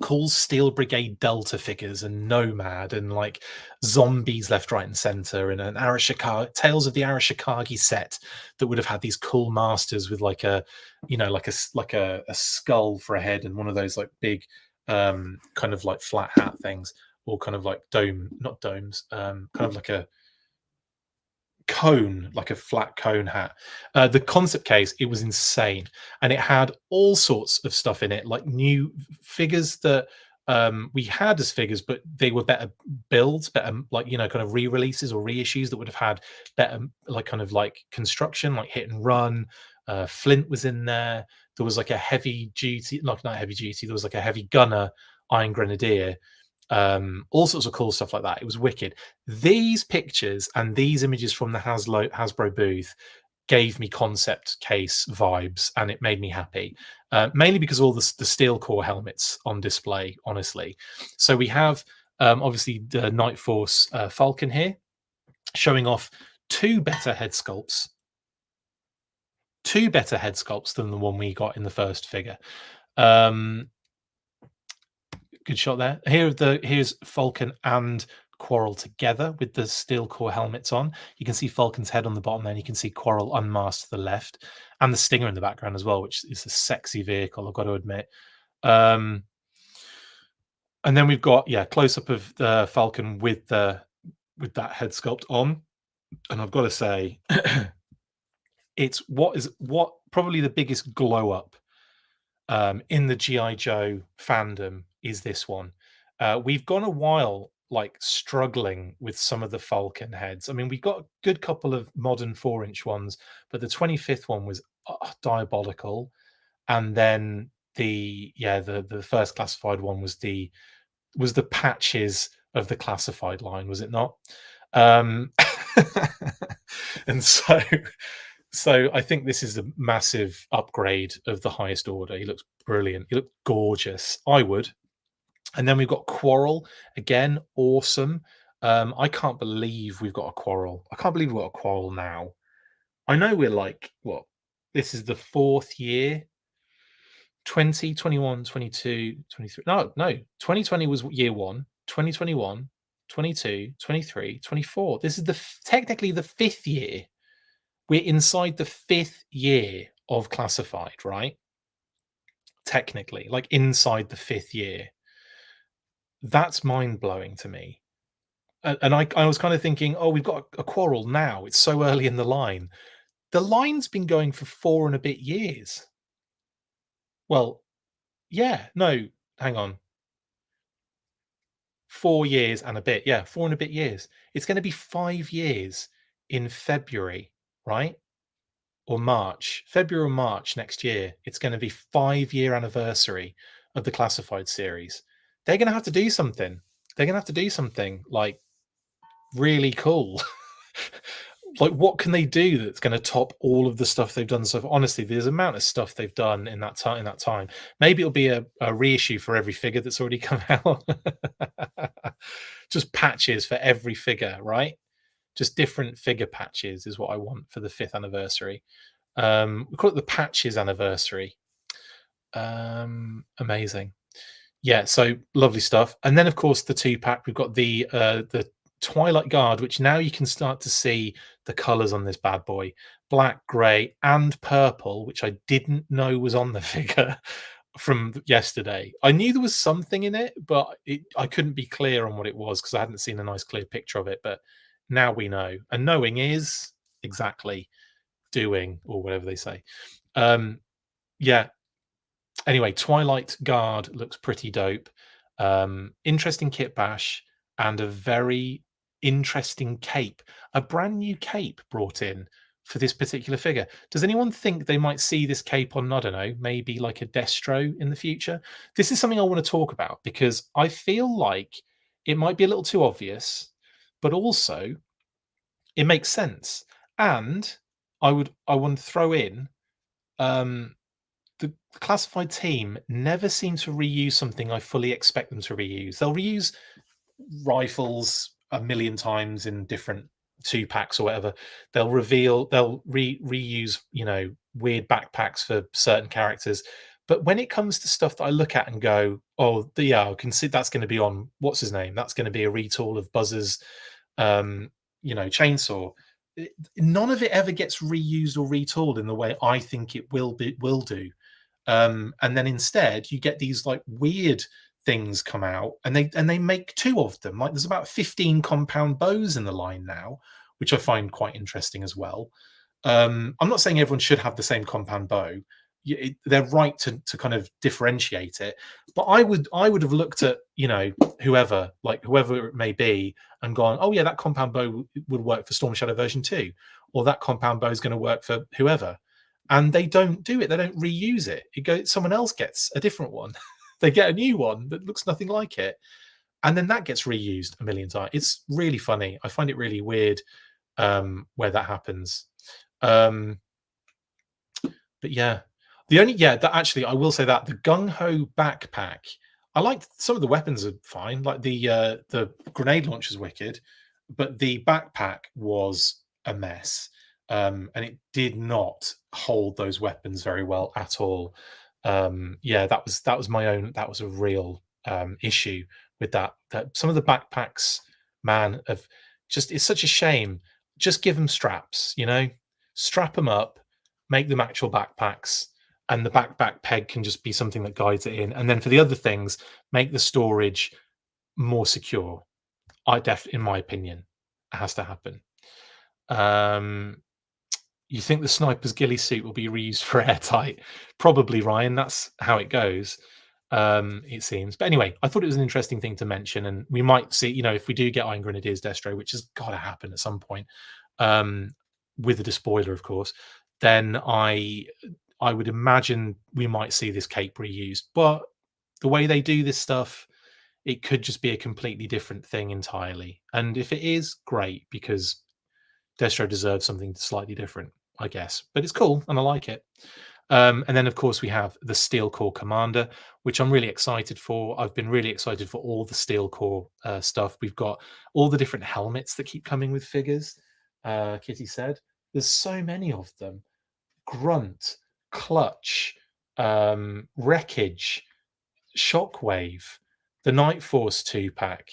cool Steel Brigade Delta figures and Nomad and like zombies left, right, and center, and an Arashikage Tales of the Arashikage set that would have had these cool masters with like a, like a skull for a head and one of those like big kind of like flat hat things, or kind of like not domes, kind of like a cone, like a flat cone hat. The concept case, it was insane, and it had all sorts of stuff in it, like new figures that we had as figures, but they were better builds, better like kind of re-releases or reissues that would have had better like kind of like construction, like hit and run. Flint was in there. There was like a heavy duty, not heavy duty. There was like a heavy gunner Iron Grenadier. All sorts of cool stuff like that. It was wicked. These pictures and these images from the Hasbro booth gave me concept case vibes, and it made me happy, mainly because all the steel core helmets on display, honestly. So we have Obviously, the Night Force Falcon here, showing off two better head sculpts than the one we got in the first figure. Good shot there. Here's Falcon and Quarrel together with the steel core helmets on. You can see Falcon's head on the bottom there, and you can see Quarrel unmasked to the left, and the Stinger in the background as well, which is a sexy vehicle, I've got to admit. And then we've got close up of the Falcon with that head sculpt on, and I've got to say, it's what probably the biggest glow up in the GI Joe fandom is this one. We've gone a while struggling with some of the Falcon heads. I mean, we got a good couple of modern 4-inch ones, but the 25th one was diabolical. And then the first classified one was the patches of the classified line, was it not? And so I think this is a massive upgrade of the highest order. He looks brilliant. He looks gorgeous. I would. And then we've got Quarrel again. Awesome. I can't believe we've got a Quarrel. I can't believe we've got a Quarrel now. I know we're this is the 4th year. 20, 21, 22, 23. No. 2020 was year 1. 2021, 22, 23, 24. This is technically the 5th year. We're inside the 5th year of classified, right? Technically, inside the 5th year. That's mind-blowing to me. And I was kind of thinking, oh, we've got a Quarrel now. It's so early in the line. The line's been going for 4 and a bit years. Well, yeah, no, hang on. 4 years and a bit. Yeah, 4 and a bit years. It's going to be 5 years in February, right? Or March, February or March next year. It's going to be 5-year anniversary of the classified series. They're going to have to do something. They're going to have to do something really cool. What can they do that's going to top all of the stuff they've done so far? Honestly, there's amount of stuff they've done in that time. Maybe it'll be a reissue for every figure that's already come out. Just patches for every figure, right? Just different figure patches is what I want for the 5th anniversary. We call it the patches anniversary. Amazing. Yeah, so lovely stuff. And then, of course, the 2-pack. We've got the Twilight Guard, which now you can start to see the colors on this bad boy: black, gray, and purple, which I didn't know was on the figure from yesterday. I knew there was something in it, but I couldn't be clear on what it was because I hadn't seen a nice clear picture of it. But now we know, and knowing is exactly doing, or whatever they say. Yeah. Anyway, Twilight Guard looks pretty dope. Interesting kit bash and a very interesting cape. A brand new cape brought in for this particular figure. Does anyone think they might see this cape on, I don't know, maybe like a Destro in the future? This is something I want to talk about because I feel like it might be a little too obvious, but also it makes sense. And I want to throw in the classified team never seem to reuse something I fully expect them to reuse. They'll reuse rifles a million times in different 2-packs or whatever. They'll reuse, weird backpacks for certain characters. But when it comes to stuff that I look at and go, oh, I can see that's going to be on, what's his name? That's going to be a retool of Buzz's, chainsaw. None of it ever gets reused or retooled in the way I think it will do. And then instead you get these weird things come out, and they make 2 of them. There's about 15 compound bows in the line now, which I find quite interesting as well. I'm not saying everyone should have the same compound bow. They're right to kind of differentiate it, but I would have looked at whoever it may be and gone, oh yeah, that compound bow would work for Storm Shadow version 2, or that compound bow is going to work for whoever. And they don't do it. They don't reuse it. Someone else gets a different one. They get a new one that looks nothing like it, and then that gets reused a million times. It's really funny. I find it really weird where that happens. But yeah, that actually, I will say that the Gung Ho backpack, I liked some of the weapons are fine. Like the grenade launcher's wicked, but the backpack was a mess. And it did not hold those weapons very well at all. Yeah, that was my own. That was a real issue with that. That some of the backpacks, man, of just it's such a shame. Just give them straps, strap them up, make them actual backpacks, and the backpack peg can just be something that guides it in. And then for the other things, make the storage more secure. In my opinion, it has to happen. You think the sniper's ghillie suit will be reused for airtight? Probably, Ryan. That's how it goes. It seems. But anyway, I thought it was an interesting thing to mention, and we might see, if we do get Iron Grenadiers Destro, which has got to happen at some point, with the despoiler, of course, then I would imagine we might see this cape reused. But the way they do this stuff, it could just be a completely different thing entirely. And if it is, great, because Destro deserves something slightly different, I guess. But it's cool, and I like it. And then, of course, we have the Steel Core Commander, which I'm really excited for. I've been really excited for all the Steel Core stuff. We've got all the different helmets that keep coming with figures. Kitty said, there's so many of them. Grunt, Clutch, Wreckage, Shockwave, the Night Force 2-pack,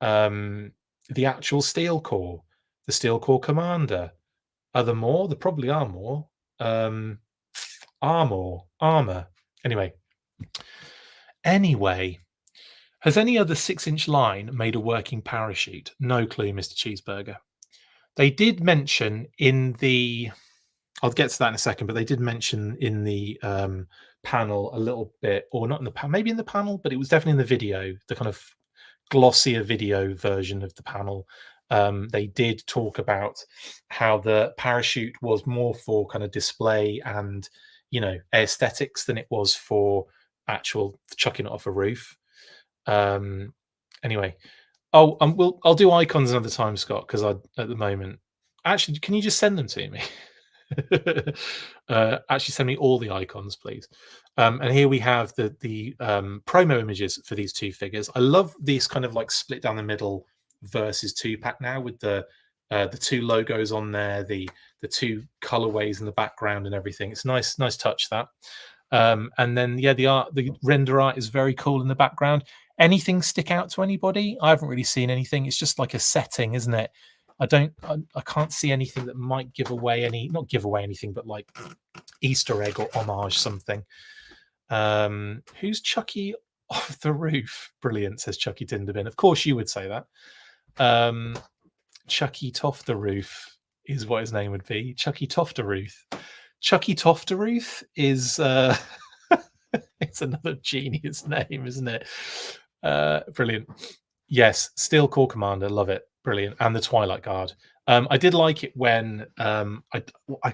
the actual Steel Core, the Steel Core Commander. Are there more? There probably are more. Armor. Anyway, has any other 6-inch line made a working parachute? No clue, Mr. Cheeseburger. They did mention in the, I'll get to that in a second, but they did mention in the panel a little bit, or not in the panel, maybe in the panel, but it was definitely in the video, the kind of glossier video version of the panel. They did talk about how the parachute was more for kind of display and aesthetics than it was for actual chucking it off a roof. Anyway, I'll do icons another time, Scott, because at the moment, actually, can you just send them to me? Actually, send me all the icons, please. And here we have the promo images for these two figures. I love this kind of like split down the middle versus 2-pack now, with the two logos on there, the two colorways in the background and everything. It's nice touch, that. And then the render art is very cool in the background. Anything stick out to anybody? I haven't really seen anything. It's just like a setting, isn't it? I can't see anything that might not give away anything, but like Easter egg or homage something. Who's Chucky off the roof? Brilliant, says Chucky Tinderbin. Of course you would say that. Chucky Toff the Roof is what his name would be. Chucky Toftaruth. Chucky Toftaruth is it's another genius name, isn't it? Brilliant. Yes, Steel Core Commander, love it. Brilliant. And the Twilight Guard. I did like it when I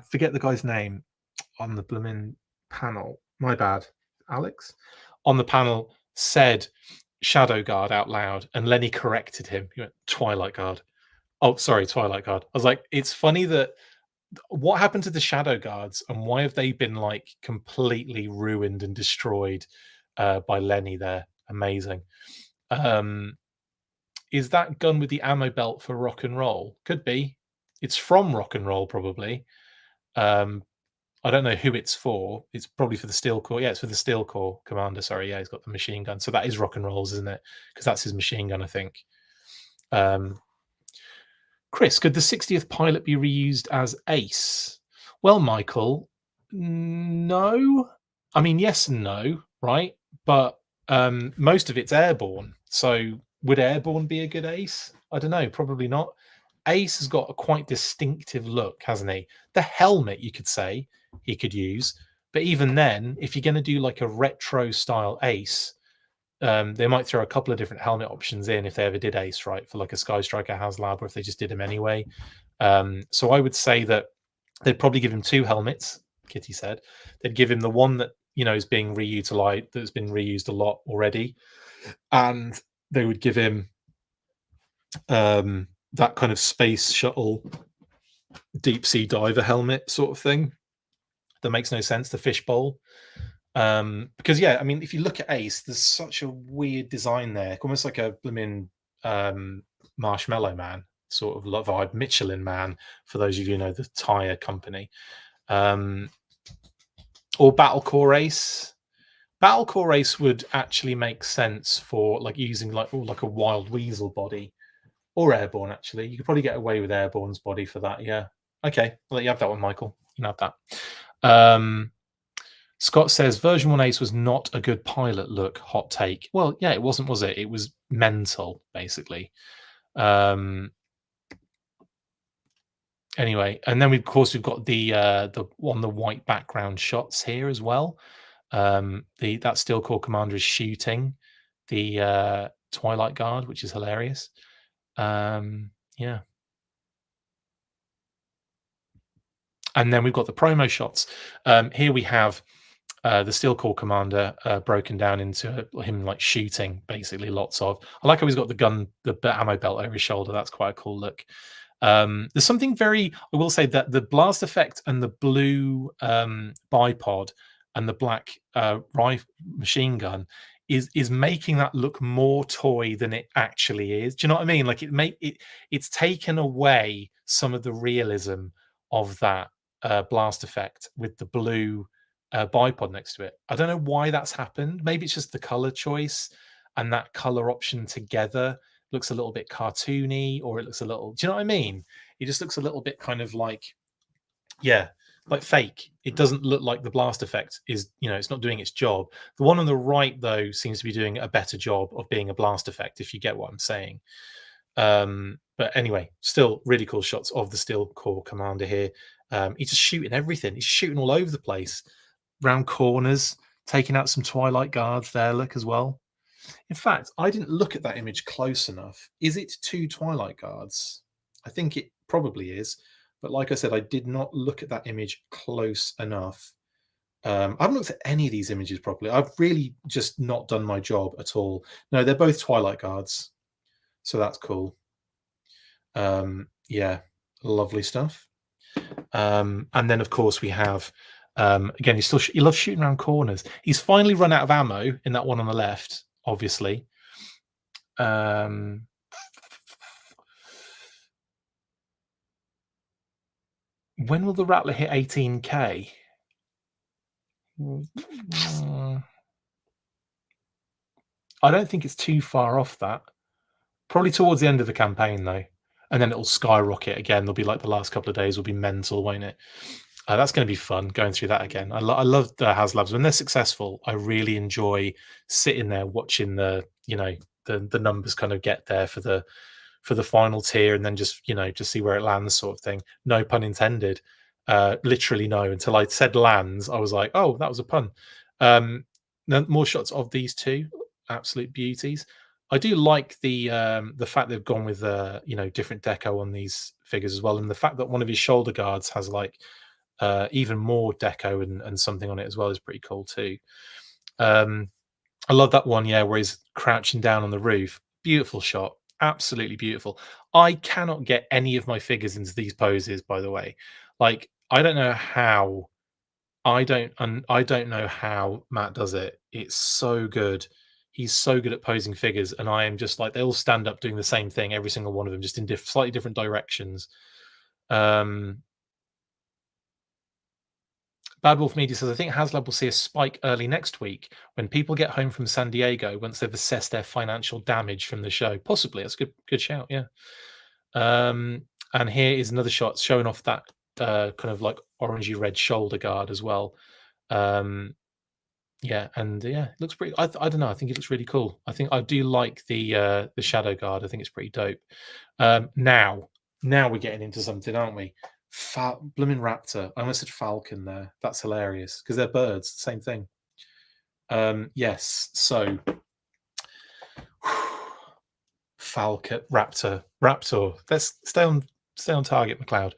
forget the guy's name on the blooming panel. My bad. Alex? On the panel said Shadow Guard out loud, and Lenny corrected him. He went, Twilight Guard. Oh, sorry, Twilight Guard. I was like, it's funny that what happened to the Shadow Guards, and why have they been like completely ruined and destroyed by Lenny there? Amazing. Is that gun with the ammo belt for rock and roll? Could be. It's from rock and roll, probably. I don't know who it's for. It's probably for the Steel Core. Yeah, it's for the Steel Core Commander. Sorry, yeah, he's got the machine gun. So that is rock and rolls, isn't it? Because that's his machine gun, I think. Chris, could the 60th pilot be reused as Ace? Well, Michael, no. I mean, yes and no, right? But most of it's airborne. So would airborne be a good Ace? I don't know. Probably not. Ace has got a quite distinctive look, hasn't he? The helmet, you could say, he could use. But even then, if you're going to do like a retro style Ace, they might throw a couple of different helmet options in if they ever did Ace, right? For like a Sky Striker Haslab, or if they just did him anyway. So I would say that they'd probably give him two helmets, Kitty said. They'd give him the one that, is being reutilized, that's been reused a lot already. And they would give him that kind of space shuttle deep sea diver helmet sort of thing that makes no sense, the fishbowl. Because yeah, I mean, if you look at Ace, there's such a weird design there, almost like a blooming Marshmallow Man sort of vibe, Michelin Man, for those of you who know the tire company, um, or Battle Core Ace. Battle Core Ace would actually make sense for like using like a Wild Weasel body or Airborne. Actually, you could probably get away with Airborne's body for that. Yeah. Okay, I'll let you have that one, Michael. You can have that. Scott says version 1 Ace was not a good pilot look. Hot take. Well, yeah, it wasn't, was it? It was mental, basically. Anyway, and then of course we've got the on the white background shots here as well. That Steel Core commander is shooting the Twilight Guard, which is hilarious. Yeah. And then we've got the promo shots. Here we have the Steel Core commander broken down into him like shooting, basically lots of. I like how he's got the gun, the ammo belt over his shoulder. That's quite a cool look. There's something very, I will say that the blast effect and the blue bipod and the black machine gun is making that look more toy than it actually is. Do you know what I mean? Like it's taken away some of the realism of that blast effect with the blue bipod next to it. I don't know why that's happened. Maybe it's just the color choice and that color option together looks a little bit cartoony, or it looks a little, do you know what I mean? It just looks a little bit kind of like, yeah, like fake. It doesn't look like the blast effect is, it's not doing its job. The one on the right, though, seems to be doing a better job of being a blast effect, if you get what I'm saying. But anyway, still really cool shots of the Steel Core commander here. He's just shooting everything. He's shooting all over the place, round corners, taking out some Twilight Guards there. Look as well. In fact, I didn't look at that image close enough. Is it 2 Twilight Guards? I think it probably is. But like I said, I did not look at that image close enough. I haven't looked at any of these images properly. I've really just not done my job at all. No, they're both Twilight Guards. So that's cool. Yeah, lovely stuff. And then, of course, we have, again, he loves shooting around corners. He's finally run out of ammo in that one on the left, obviously. When will the Rattler hit 18k? I don't think it's too far off that. Probably towards the end of the campaign, though. And then it'll skyrocket again. There'll be like the last couple of days will be mental, won't it? That's going to be fun going through that again. I love the Haslabs when they're successful. I really enjoy sitting there watching the numbers kind of get there for the final tier, and then just see where it lands, sort of thing. No pun intended. Literally no. Until I said lands, I was like, oh, that was a pun. More shots of these two, absolute beauties. I do like the fact they've gone with different deco on these figures as well, and the fact that one of his shoulder guards has like even more deco and something on it as well is pretty cool too. I love that one, yeah, where he's crouching down on the roof. Beautiful shot, absolutely beautiful. I cannot get any of my figures into these poses, by the way. Like, I don't know how. I don't know how Matt does it. It's so good. He's so good at posing figures, and I am just like, they all stand up doing the same thing, every single one of them, just in slightly different directions. Bad Wolf Media says, I think Haslab will see a spike early next week when people get home from San Diego once they've assessed their financial damage from the show. Possibly. That's a good shout, yeah. And here is another shot showing off that kind of like orangey red shoulder guard as well. Yeah, and yeah, it looks pretty. I don't know. I think it looks really cool. I think I do like the shadow guard. I think it's pretty dope. Now we're getting into something, aren't we? Blooming Raptor. I almost said falcon there. That's hilarious because they're birds. Same thing. Yes. So falcon, Raptor. Let's stay on target, McLeod.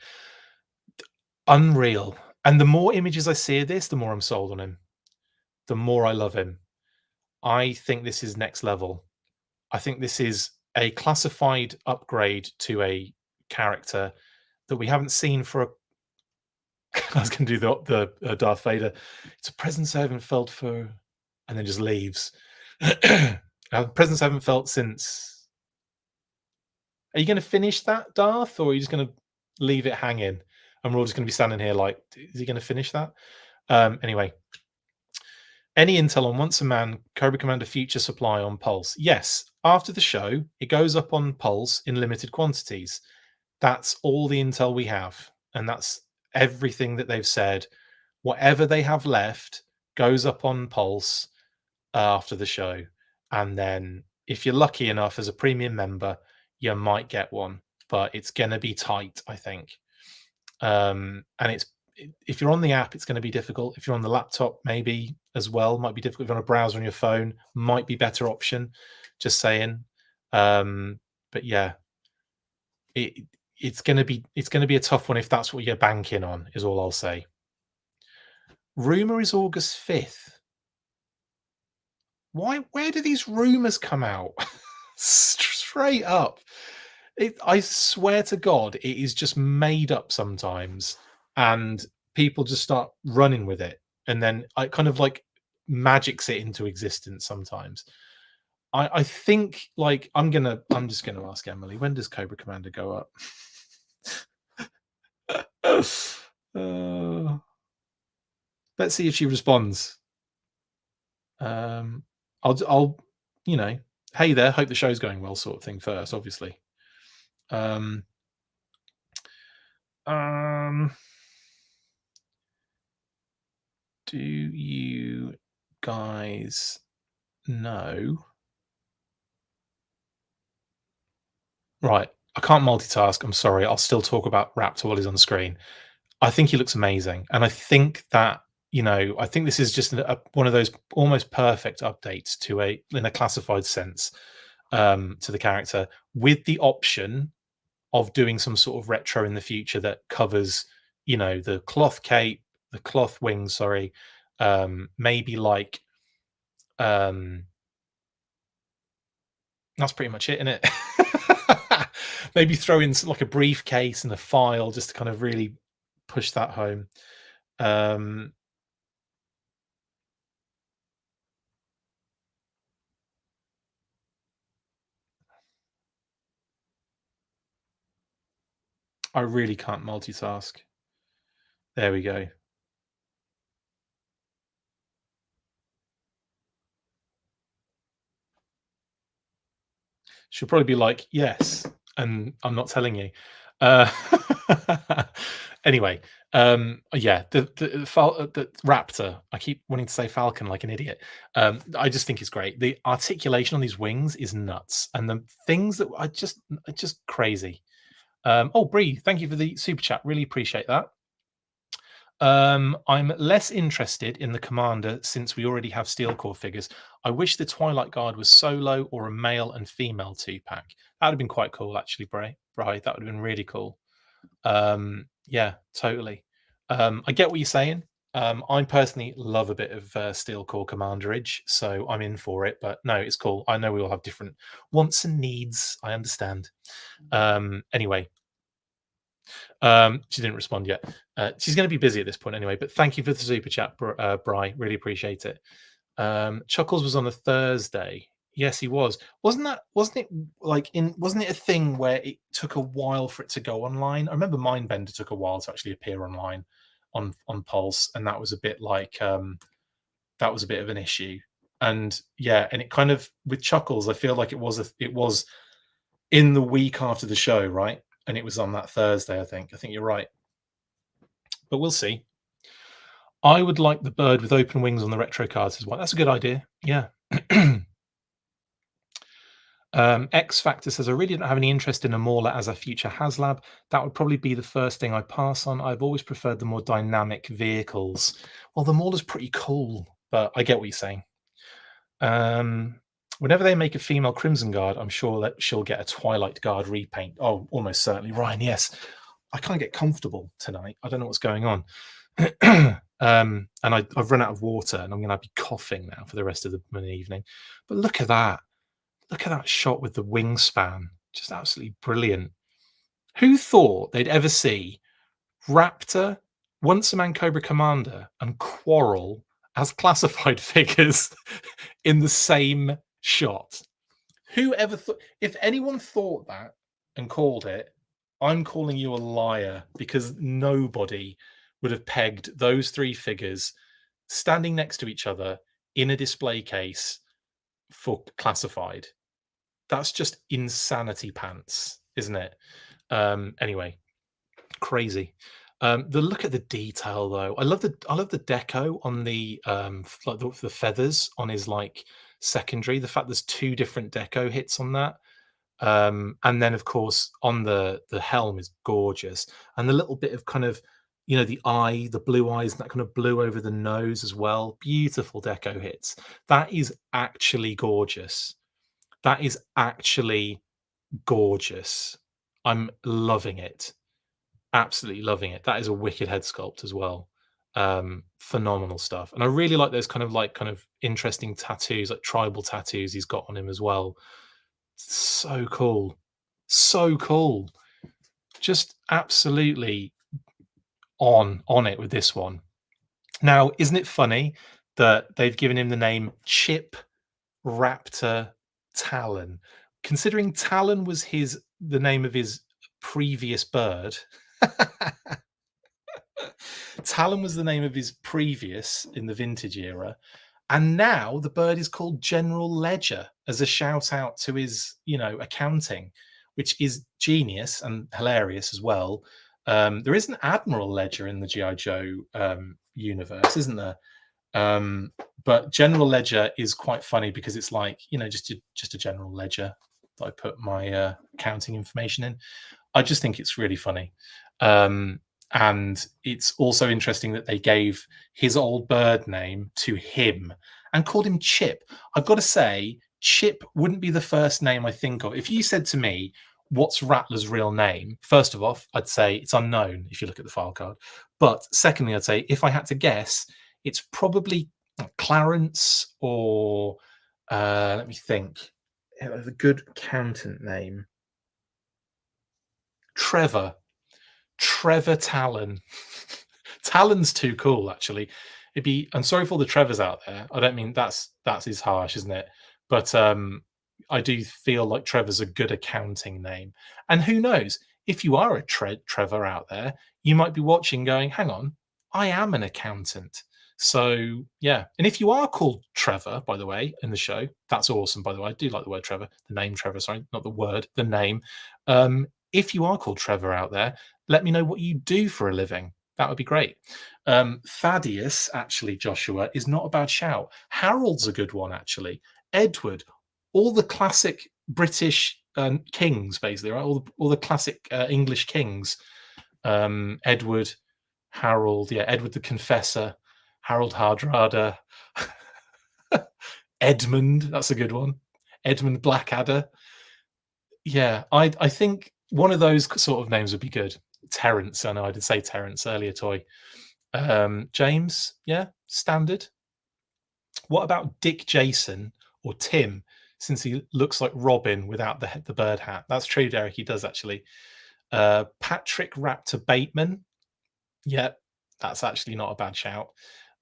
Unreal. And the more images I see of this, the more I'm sold on him. The more I love him. I think this is next level. I think this is a classified upgrade to a character that we haven't seen for I was going to do the Darth Vader. It's a presence I haven't felt for, and then just leaves. Presence I haven't felt since. Are you going to finish that, Darth, or are you just going to leave it hanging? And we're all just going to be standing here like, is he going to finish that? Anyway, any intel on Once a Man, Cobra Commander future supply on Pulse? Yes. After the show, it goes up on Pulse in limited quantities. That's all the intel we have. And that's everything that they've said. Whatever they have left goes up on Pulse after the show. And then if you're lucky enough as a premium member, you might get one. But it's going to be tight, I think. And it's if you're on the app, it's going to be difficult. If you're on the laptop, maybe as well, might be difficult. If you're on a browser on your phone, might be better option. Just saying. But yeah, it's going to be a tough one if that's what you're banking on. Is all I'll say. Rumor is August 5th. Why? Where do these rumors come out? Straight up. I swear to God, it is just made up sometimes, and people just start running with it, and then I kind of like magics it into existence sometimes. I think like I'm just gonna ask Emily, when does Cobra Commander go up? Let's see if she responds. I'll hey there, hope the show's going well, sort of thing first, obviously. Do you guys know? Right, I can't multitask. I'm sorry. I'll still talk about Raptor while he's on the screen. I think he looks amazing, and I think that I think this is just one of those almost perfect updates to in a classified sense, to the character, with the option of doing some sort of retro in the future that covers, the cloth cape, the cloth wings, sorry, maybe like, that's pretty much it, isn't it? Maybe throw in like a briefcase and a file just to kind of really push that home. I really can't multitask. There we go. She'll probably be like, yes, and I'm not telling you. Uh, anyway, yeah, the Raptor. I keep wanting to say Falcon like an idiot. I just think it's great. The articulation on these wings is nuts, and the things that are just crazy. Oh, Bree, thank you for the super chat. Really appreciate that. I'm less interested in the commander since we already have steel core figures. I wish the Twilight Guard was solo or a male and female 2-pack. That would have been quite cool, actually, Bray. That would have been really cool. Yeah, totally. I get what you're saying. I personally love a bit of steel core commanderage, so I'm in for it. But no, it's cool. I know we all have different wants and needs. I understand. Anyway, she didn't respond yet. She's going to be busy at this point anyway. But thank you for the super chat, Bry. Really appreciate it. Chuckles was on a Thursday. Yes, he was. Wasn't it a thing where it took a while for it to go online? I remember Mindbender took a while to actually appear online on Pulse, and that was a bit like that was a bit of an issue. And yeah, and it kind of with Chuckles, I feel like it was in the week after the show, right? And it was on that Thursday, I think. I think you're right. But we'll see. I would like the bird with open wings on the retro cards as well. That's a good idea. Yeah. X Factor says, I really don't have any interest in a Mauler as a future Haslab. That would probably be the first thing I pass on. I've always preferred the more dynamic vehicles. Well, the Mauler's pretty cool, but I get what you're saying. Whenever they make a female Crimson Guard, I'm sure that she'll get a Twilight Guard repaint. Oh, almost certainly. Ryan, yes. I can't get comfortable tonight. I don't know what's going on. And I've run out of water, and I'm going to be coughing now for the rest of the evening. But look at that. Look at that shot with the wingspan. Just absolutely brilliant. Who thought they'd ever see Raptor Once a Man Cobra Commander and Quarrel as classified figures in the same shot. Who ever thought? If anyone thought that and called it, I'm calling you a liar, because nobody would have pegged those three figures standing next to each other in a display case for classified. That's just insanity pants, isn't it? Anyway, crazy. The look at the detail though. I love the deco on the like the feathers on his like secondary. The fact there's two different deco hits on that. And then of course on the helm is gorgeous. And the little bit of kind of, you know, the eye, the blue eyes, and that kind of blue over the nose as well. Beautiful deco hits. That is actually gorgeous. That is actually gorgeous. I'm loving it. Absolutely loving it. That is a wicked head sculpt as well. Phenomenal stuff. And I really like those kind of interesting tattoos, like tribal tattoos he's got on him as well. So cool. So cool. Just absolutely on it with this one. Now, isn't it funny that they've given him the name Chip Raptor Talon? Considering Talon was the name of his previous bird. Talon was the name of his previous in the vintage era, and now the bird is called General Ledger as a shout out to his, you know, accounting, which is genius and hilarious as well. There is an Admiral Ledger in the GI Joe universe, isn't there? But General Ledger is quite funny because it's like, you know, just a general ledger that I put my accounting information in. I just think it's really funny. And it's also interesting that they gave his old bird name to him and called him Chip. I've got to say, Chip wouldn't be the first name I think of. If you said to me, what's Rattler's real name? First of all, I'd say it's unknown if you look at the file card. But secondly, I'd say if I had to guess, it's probably Clarence or let me think. A good accountant name. Trevor Talon. Talon's too cool, actually. It'd be. I'm sorry for all the Trevors out there. I don't mean that's is harsh, isn't it? But I do feel like Trevor's a good accounting name. And who knows? If you are a Trevor out there, you might be watching, going, "Hang on, I am an accountant." So yeah. And if you are called Trevor, by the way, in the show, that's awesome. By the way, I do like the word Trevor, the name Trevor. Sorry, not the word, the name. If you are called Trevor out there, let me know what you do for a living. That would be great. Thaddeus, actually, Joshua, is not a bad shout. Harold's a good one, actually. Edward, all the classic British kings, basically, right? All the classic English kings. Edward, Harold, yeah, Edward the Confessor, Harold Hardrada, Edmund, that's a good one. Edmund Blackadder. Yeah, I think one of those sort of names would be good. Terence, I know I did say Terence earlier, Toy. James, yeah, standard. What about Dick Jason or Tim, since he looks like Robin without the bird hat? That's true, Derek, he does actually. Patrick Raptor Bateman. Yeah, that's actually not a bad shout,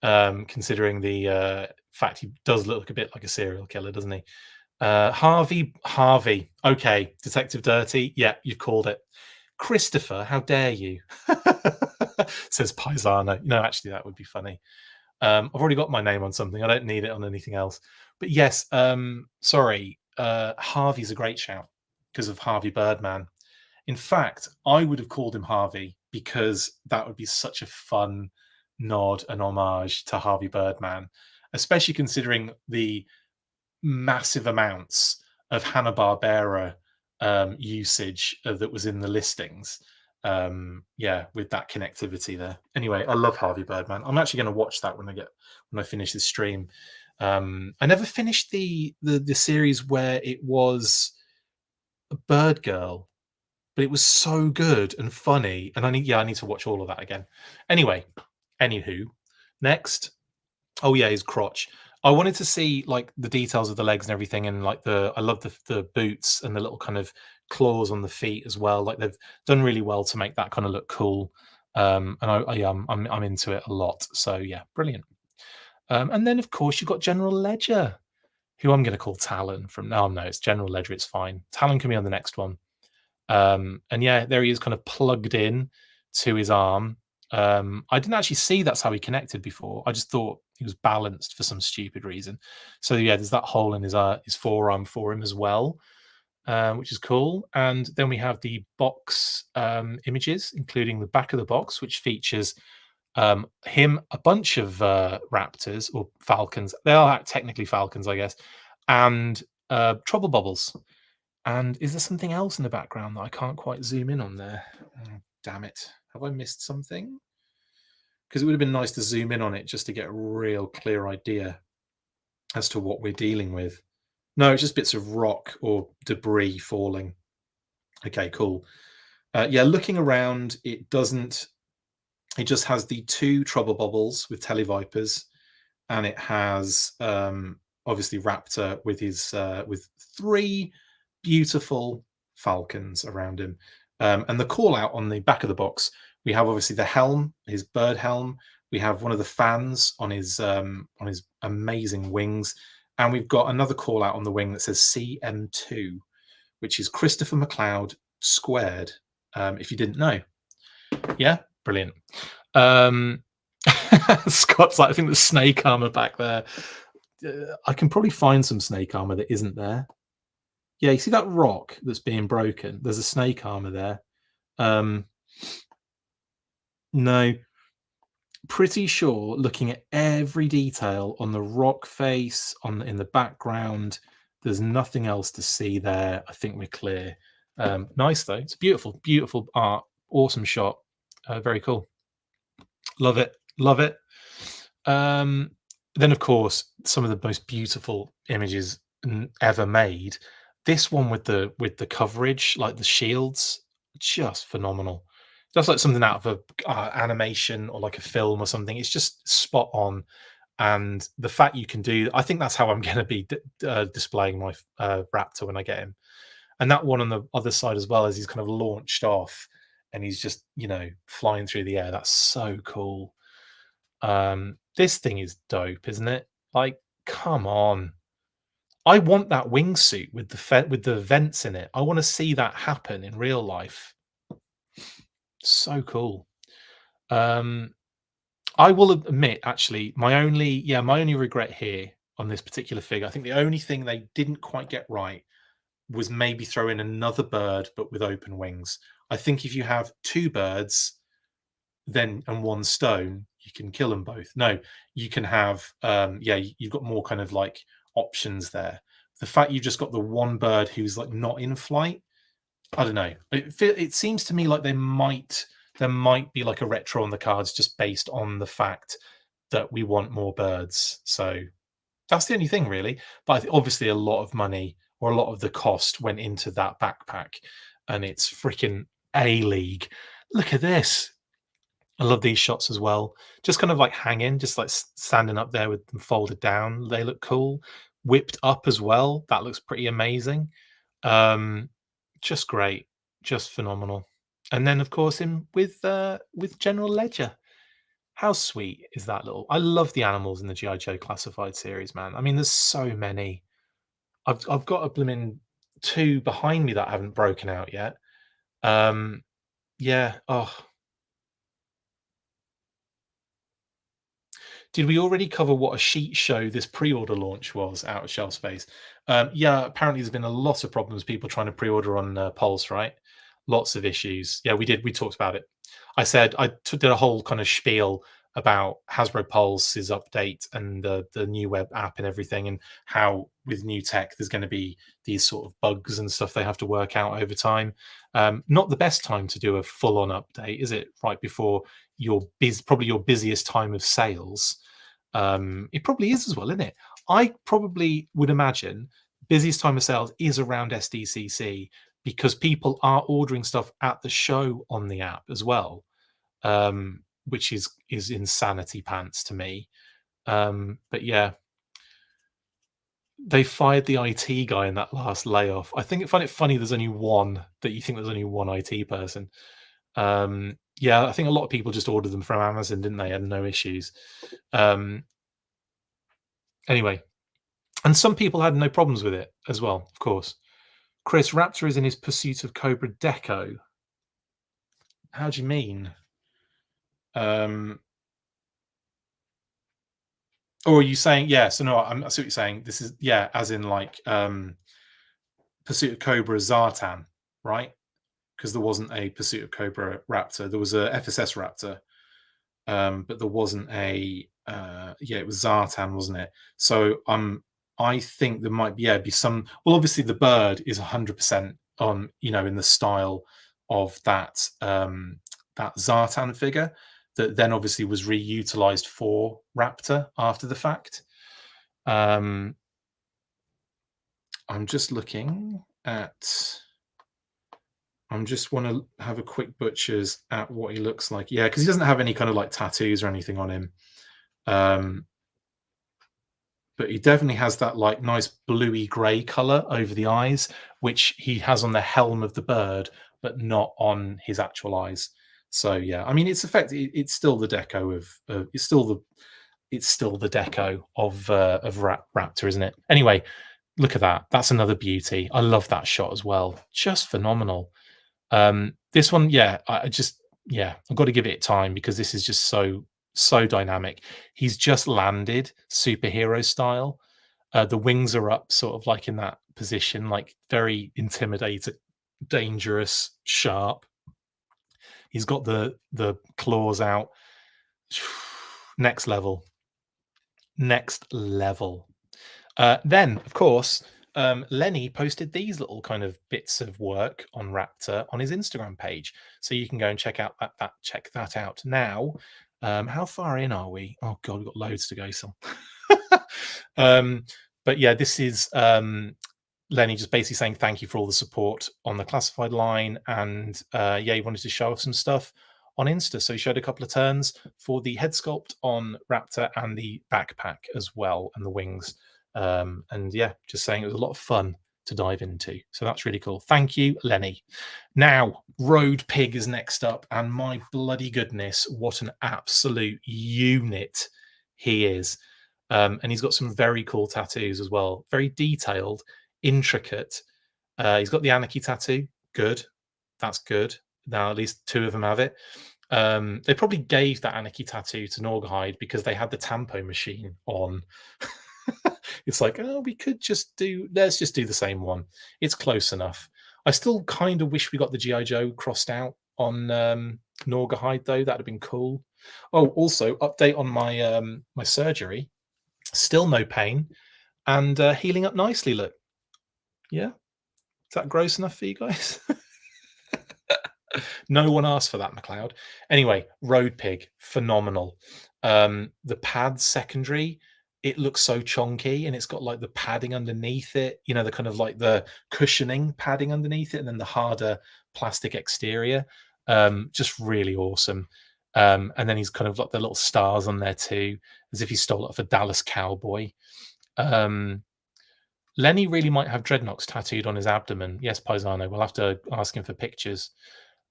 considering the fact he does look a bit like a serial killer, doesn't he? Harvey. Okay, Detective Dirty. Yeah, you've called it. Christopher, how dare you? Says Paisano. No, actually, that would be funny. I've already got my name on something. I don't need it on anything else. But yes, sorry. Harvey's a great shout because of Harvey Birdman. In fact, I would have called him Harvey because that would be such a fun nod and homage to Harvey Birdman, especially considering the massive amounts of Hanna-Barbera usage that was in the listings. Yeah, with that connectivity there. Anyway, I love Harvey Birdman. I'm actually going to watch that when I finish this stream. I never finished the series where it was a bird girl, but it was so good and funny, and I need to watch all of that again. Anyway, anywho, next. Oh yeah, his crotch. I wanted to see like the details of the legs and everything, and like I love the boots and the little kind of claws on the feet as well. Like they've done really well to make that kind of look cool. And I'm into it a lot. So yeah, brilliant. And then of course you've got General Ledger, who I'm going to call Talon from now. No, it's General Ledger. It's fine. Talon can be on the next one. And yeah, there he is, kind of plugged in to his arm. I didn't actually see that's how he connected before. I just thought he was balanced for some stupid reason. So yeah, there's that hole in his forearm for him as well, which is cool. And then we have the box images, including the back of the box, which features him, a bunch of raptors or falcons. They are technically falcons, I guess, and trouble bubbles. And is there something else in the background that I can't quite zoom in on there? Oh, damn it. Have I missed something? Because it would have been nice to zoom in on it just to get a real clear idea as to what we're dealing with. No, it's just bits of rock or debris falling. Okay, cool. Yeah, looking around, it doesn't. It just has the two trouble bubbles with televipers, and it has obviously Raptor with his with three beautiful falcons around him. And the call out on the back of the box, we have obviously the helm, his bird helm. We have one of the fans on his amazing wings, and we've got another call out on the wing that says CM2, which is Christopher McLeod squared. If you didn't know, yeah, brilliant. Scott's like, I think the snake armor back there. I can probably find some snake armor that isn't there. Yeah, you see that rock that's being broken? There's a snake armor there. No, pretty sure looking at every detail on the rock face, in the background, there's nothing else to see there. I think we're clear. Nice though. It's beautiful, beautiful art. Awesome shot. Very cool. Love it. Love it. Then of course, some of the most beautiful images ever made. This one with the coverage, like the shields, just phenomenal. Just like something out of a animation or like a film or something. It's just spot on. And the fact you can do, I think that's how I'm going to be displaying my Raptor when I get him. And that one on the other side as well, as he's kind of launched off and he's just, flying through the air. That's so cool. This thing is dope, isn't it? Like, come on. I want that wingsuit with the vents in it. I want to see that happen in real life. So cool. I will admit, actually, my only regret here on this particular figure, I think the only thing they didn't quite get right was maybe throw in another bird, but with open wings. I think if you have two birds, and one stone, you can kill them both. No, you can have you've got more kind of like options there. The fact you just got the one bird who's like not in flight, I don't know. It seems to me like there might be like a retro on the cards just based on the fact that we want more birds. So that's the only thing really. But obviously a lot of money or a lot of the cost went into that backpack, and it's freaking A-league. Look at this. I love these shots as well. Just kind of like hanging, just like standing up there with them folded down. They look cool. Whipped up as well. That looks pretty amazing. Just great. Just phenomenal. And then of course him with General Ledger. How sweet is that little? I love the animals in the G.I. Joe classified series, man. I mean, there's so many. I've got a blooming two behind me that I haven't broken out yet. Yeah. Oh, did we already cover what a sheet show this pre-order launch was out of shelf space? Yeah, apparently there's been a lot of problems, people trying to pre-order on Pulse, right? Lots of issues. Yeah, we did. We talked about it. I said did a whole kind of spiel about Hasbro Pulse's update and the new web app and everything, and how with new tech there's going to be these sort of bugs and stuff they have to work out over time. Not the best time to do a full-on update, is it? Right before probably your busiest time of sales. It probably is as well, isn't it? I probably would imagine busiest time of sales is around SDCC, because people are ordering stuff at the show on the app as well, which is insanity pants to me. But yeah, they fired the IT guy in that last layoff. I find it funny there's only one, that you think there's only one IT person. Yeah, I think a lot of people just ordered them from Amazon, didn't they? And no issues. Anyway, and some people had no problems with it as well, of course. Chris, Raptor is in his pursuit of Cobra Deco. How do you mean? Or are you saying, yeah, so no, I see what you're saying. This is, yeah, as in like Pursuit of Cobra Zartan, right? Because there wasn't a Pursuit of Cobra Raptor. There was a FSS Raptor, but there wasn't a, yeah, it was Zartan, wasn't it? So I think there might be, yeah, be some, well, obviously the bird is 100% on, you know, in the style of that, that Zartan figure that then obviously was reutilized for Raptor after the fact. I'm just looking at, I just want to have a quick butcher's at what he looks like. Yeah, because he doesn't have any kind of like tattoos or anything on him. But he definitely has that like nice bluey grey color over the eyes, which he has on the helm of the bird, but not on his actual eyes. So yeah, I mean, it's effectively, it's still the deco of it's still the deco of Raptor, isn't it? Anyway, look at that. That's another beauty. I love that shot as well. Just phenomenal. This one, yeah, I just, yeah, I've got to give it time because this is just so dynamic. He's just landed superhero style. The wings are up, sort of like in that position, like very intimidating, dangerous, sharp. He's got the claws out. Next level. Next level. Then, of course, Lenny posted these little kind of bits of work on Raptor on his Instagram page, so you can go and check out check that out now. How far in are we? Oh god, we've got loads to go. So, but yeah, this is Lenny just basically saying thank you for all the support on the classified line, and yeah, he wanted to show off some stuff on Insta, so he showed a couple of turns for the head sculpt on Raptor and the backpack as well, and the wings. And yeah, just saying it was a lot of fun to dive into. So that's really cool. Thank you, Lenny. Now, Road Pig is next up, and my bloody goodness, what an absolute unit he is. And he's got some very cool tattoos as well, very detailed, intricate. He's got the Anarchy tattoo. Good. That's good. Now at least two of them have it. They probably gave that Anarchy tattoo to Norgahide because they had the Tampo machine on. It's like, oh, we could just do, let's just do the same one. It's close enough. I still kind of wish we got the G.I. Joe crossed out on Norgahide, though. That'd have been cool. Oh, also, update on my my surgery. Still no pain and healing up nicely, look. Yeah? Is that gross enough for you guys? No one asked for that, McLeod. Anyway, Road Pig, phenomenal. The pads secondary, it looks so chonky, and it's got like the padding underneath it, you know, the kind of like the cushioning padding underneath it, and then the harder plastic exterior. Just really awesome. And then he's kind of like the little stars on there too, as if he stole it off a Dallas Cowboy. Lenny really might have dreadnoughts tattooed on his abdomen. Yes, Paisano. We'll have to ask him for pictures.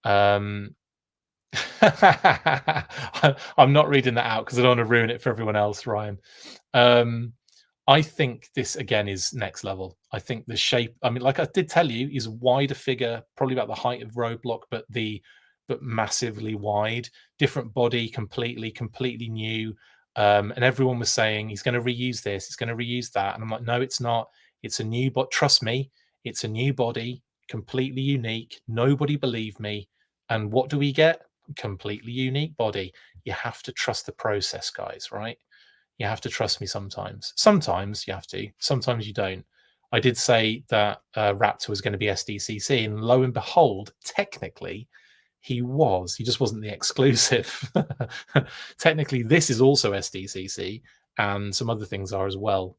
I'm not reading that out because I don't want to ruin it for everyone else, Ryan. I think this again is next level. I think the shape, I mean, like I did tell you, is a wider figure, probably about the height of Roadblock, but massively wide, different body, completely new. And everyone was saying he's going to reuse this, he's going to reuse that. And I'm like, no, it's not. It's a new, but trust me, it's a new body, completely unique. Nobody believed me. And what do we get? Completely unique body. You have to trust the process, guys, right? You have to trust me sometimes. Sometimes you have to, sometimes you don't. I did say that Raptor was going to be SDCC, and lo and behold, technically, he was. He just wasn't the exclusive. Technically, this is also SDCC, and some other things are as well.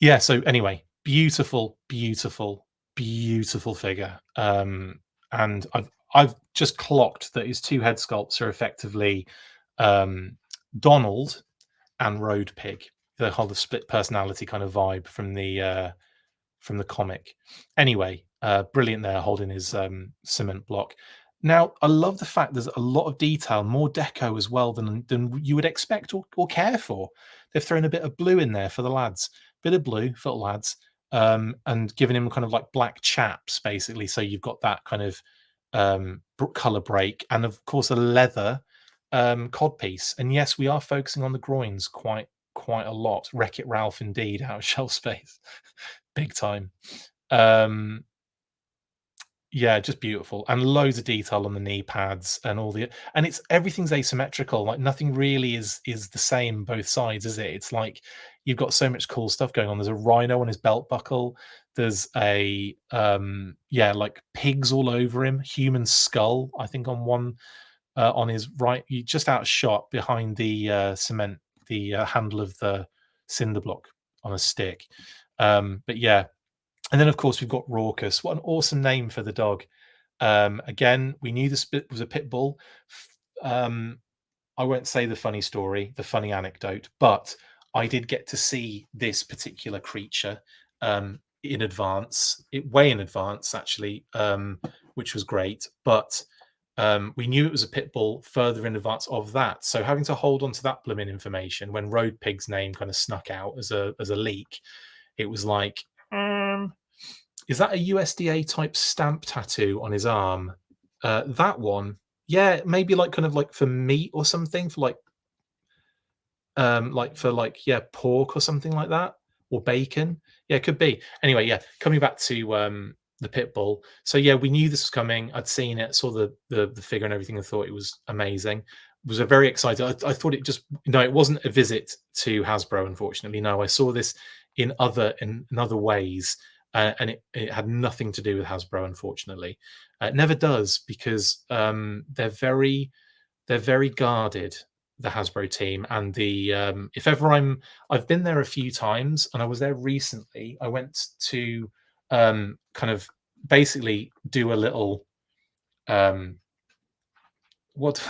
Yeah, so anyway, beautiful figure. And I've just clocked that his two head sculpts are effectively Donald and Road Pig, the whole split personality kind of vibe from the comic. Anyway, Brilliant there, holding his cement block. Now, I love the fact there's a lot of detail, more deco as well than you would expect or care for. They've thrown a bit of blue in there for the lads, bit of blue for the lads, and given him kind of like black chaps, basically. So you've got that kind of color break, and of course a leather cod piece. And yes, we are focusing on the groins quite a lot. Wreck-It Ralph, indeed, out of shelf space, big time. Yeah, just beautiful, and loads of detail on the knee pads and all the, and it's everything's asymmetrical. Like nothing really is the same both sides, is it? It's like you've got so much cool stuff going on. There's a rhino on his belt buckle. There's a yeah, like pigs all over him. Human skull, I think, on one on his right, just outshot behind the cement, the handle of the cinder block on a stick. But yeah, and then, of course, we've got Raucous. What an awesome name for the dog. Again, we knew this was a pit bull. I won't say the funny story, the funny anecdote, but I did get to see this particular creature in advance, way in advance, actually, which was great. But we knew it was a pit bull further in advance of that. So having to hold on to that blooming information when Road Pig's name kind of snuck out as a leak, it was like, is that a USDA type stamp tattoo on his arm? That one, yeah, maybe like kind of like for meat or something, for like yeah, pork or something like that, or bacon. Yeah, it could be. Anyway, yeah, coming back to the pit bull. So yeah, we knew this was coming. I'd seen it, saw the figure and everything, and thought it was amazing. Was a very excited. I thought it just, no, it wasn't a visit to Hasbro, unfortunately. No, I saw this in other ways, and it had nothing to do with Hasbro, unfortunately. It never does, because they're very guarded, the Hasbro team. And the if ever I've been there a few times, and I was there recently. I went to kind of basically do a little what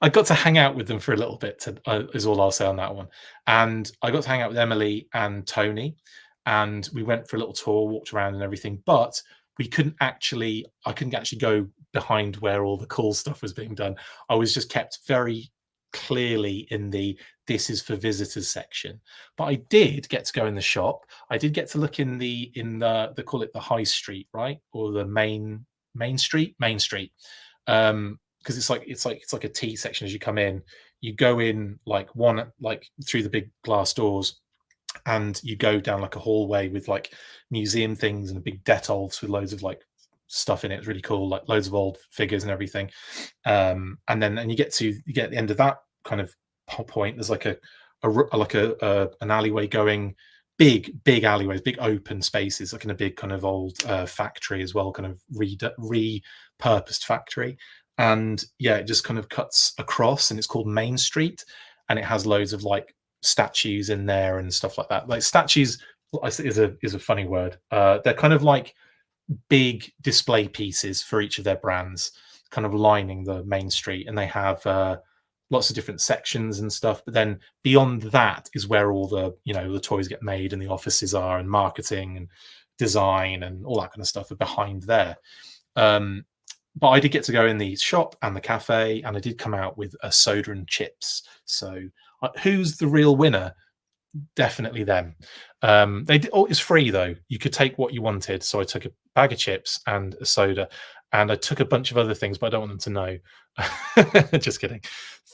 I got to hang out with them for a little bit, is all I'll say on that one. And I got to hang out with Emily and Tony, and we went for a little tour, walked around and everything. But I couldn't actually go behind where all the cool stuff was being done. I was just kept very clearly in the "this is for visitors" section. But I did get to go in the shop. I did get to look in the they call it the high street, right? Or the main street. Because it's like a T section. As you come in, you go in like through the big glass doors, and you go down like a hallway with like museum things and big detolfs with loads of like stuff in it. It's really cool, like loads of old figures and everything. And then you get at the end of that kind of point. There's like an alleyway going, big alleyways, big open spaces, like in a big kind of old factory as well, kind of repurposed factory. And yeah, it just kind of cuts across, and it's called Main Street, and it has loads of like statues in there and stuff like that. Like statues is a funny word. They're kind of like big display pieces for each of their brands, kind of lining the main street, and they have lots of different sections and stuff. But then beyond that is where all the the toys get made, and the offices are, and marketing and design and all that kind of stuff are behind there. But I did get to go in the shop and the cafe, and I did come out with a soda and chips. So who's the real winner? Definitely them. It's free though. You could take what you wanted. So I took a bag of chips and a soda, and I took a bunch of other things, but I don't want them to know. Just kidding.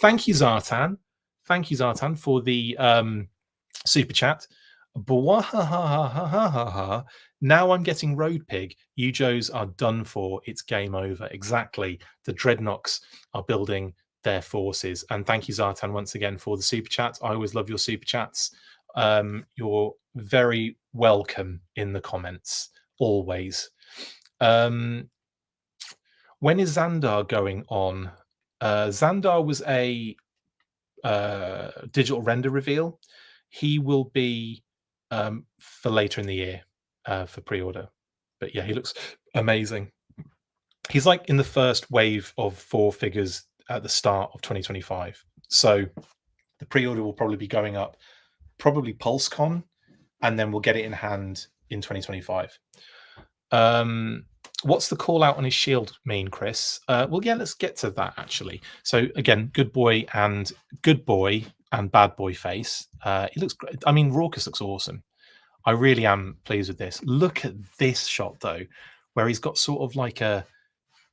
Thank you, Zartan. Thank you, Zartan, for the super chat. Now I'm getting Road Pig. You Joes are done for. It's game over. Exactly. The Dreadnoks are building their forces. And thank you, Zartan, once again for the super chat. I always love your super chats. You're very welcome in the comments, always. When is Xandar going on? Xandar was a digital render reveal. He will be for later in the year for pre-order. But yeah, he looks amazing. He's like in the first wave of 4 figures at the start of 2025. So the pre-order will probably be going up, probably PulseCon, and then we'll get it in hand in 2025. What's the call out on his shield mean, Chris? Well, yeah, let's get to that actually. So again, good boy and bad boy face. He looks great. I mean, Raucus looks awesome. I really am pleased with this. Look at this shot though, where he's got sort of like a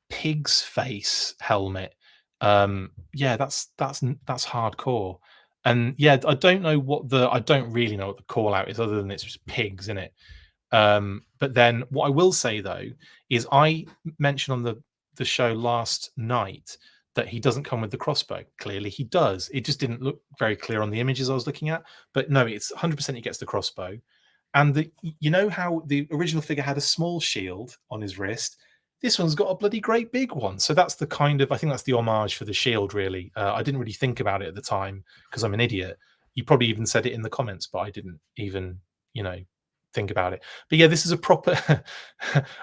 pig's face helmet. Yeah, that's hardcore. And yeah, I don't really know what the call out is other than it's just pigs in it. But then what I will say though is I mentioned on the show last night that he doesn't come with the crossbow. Clearly he does. It just didn't look very clear on the images I was looking at. But no, it's 100% he gets the crossbow. And you know how the original figure had a small shield on his wrist? This one's got a bloody great big one. So that's the kind of, I think that's the homage for the shield, really. I didn't really think about it at the time because I'm an idiot. You probably even said it in the comments, but I didn't even, think about it. But yeah, this is a proper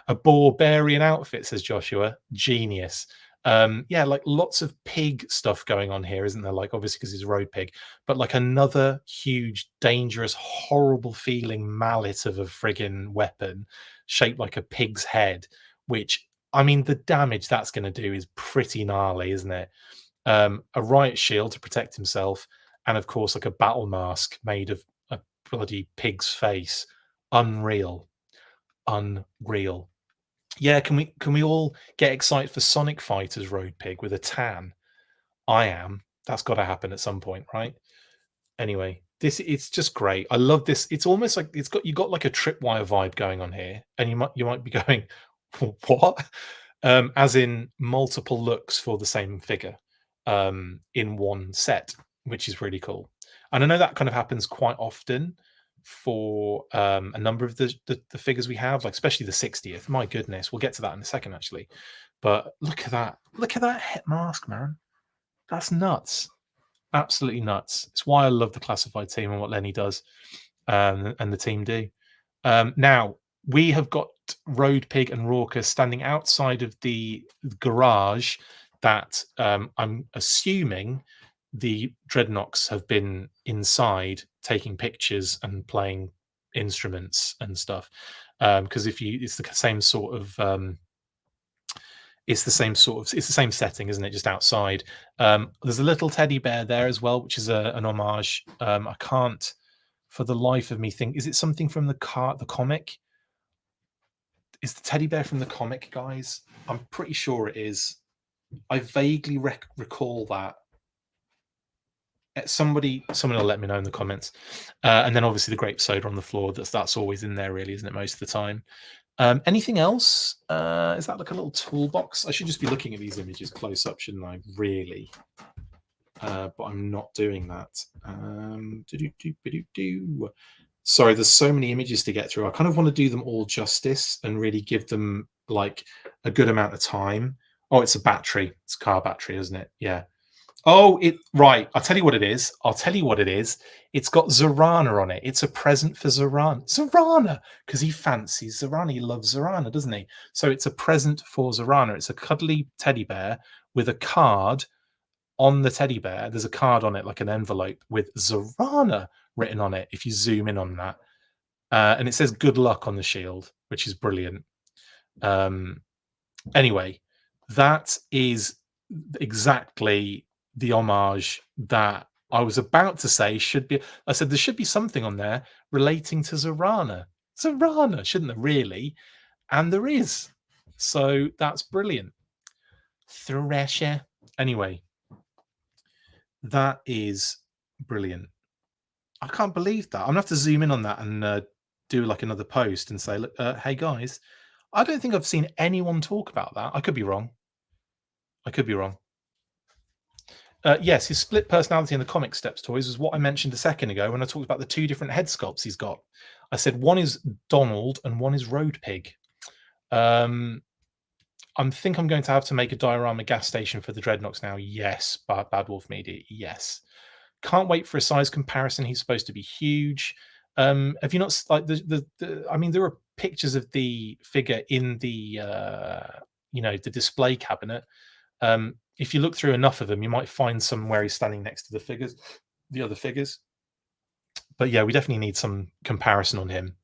a barbarian outfit, says Joshua. Genius. Yeah, like lots of pig stuff going on here, isn't there? Like obviously because he's a road pig, but like another huge, dangerous, horrible feeling mallet of a friggin' weapon shaped like a pig's head, which I mean the damage that's going to do is pretty gnarly, isn't it? A riot shield to protect himself, and of course like a battle mask made of a bloody pig's face. Unreal. Unreal. Yeah, can we all get excited for Sonic Fighters Road Pig with a tan? I am. That's got to happen at some point, right? Anyway, it's just great. I love this. It's almost like you got like a tripwire vibe going on here, and you might be going, what? As in multiple looks for the same figure in one set, which is really cool. And I know that kind of happens quite often for a number of the figures we have, like especially the 60th. My goodness, we'll get to that in a second actually. But look at that. Look at that head mask, man. That's nuts. Absolutely nuts. It's why I love the classified team and what Lenny does and the team do. Now, we have got Road Pig and Raucus standing outside of the garage that I'm assuming the Dreadnoks have been inside taking pictures and playing instruments and stuff. Because it's the same sort of it's the same setting, isn't it? Just outside. There's a little teddy bear there as well, which is an homage. I can't for the life of me think, is it something from the comic? Is the teddy bear from the comic, guys? I'm pretty sure it is. I vaguely recall that. Somebody will let me know in the comments. And then obviously the grape soda on the floor. That's always in there, really, isn't it? Most of the time. Anything else? Is that like a little toolbox? I should just be looking at these images close up, shouldn't I? Really. But I'm not doing that. Sorry, there's so many images to get through. I kind of want to do them all justice and really give them like a good amount of time. Oh, it's a battery. It's a car battery, isn't it? Yeah. Oh, right. I'll tell you what it is. It's got Zorana on it. It's a present for Zorana, because he fancies Zorana. He loves Zorana, doesn't he? So it's a present for Zorana. It's a cuddly teddy bear with a card on the teddy bear. There's a card on it, like an envelope with Zorana written on it. If you zoom in on that, and it says "Good luck" on the shield, which is brilliant. Anyway, that is exactly the homage that I was about to say should be. I said there should be something on there relating to Zorana, shouldn't there, really? And there is. So that's brilliant. Thresher. Anyway, that is brilliant. I can't believe that. I'm gonna have to zoom in on that and do like another post and say, look, hey guys, I don't think I've seen anyone talk about that. I could be wrong. Yes, his split personality in the comic Steps toys was what I mentioned a second ago when I talked about the two different head sculpts he's got. I said one is Donald and one is Road Pig. I think I'm going to have to make a diorama gas station for the Dreadnoks now. Yes, Bad Wolf Media. Yes. Can't wait for a size comparison. He's supposed to be huge. Have you not like I mean, there are pictures of the figure in the the display cabinet. If you look through enough of them, you might find some where he's standing next to the other figures. But yeah, we definitely need some comparison on him.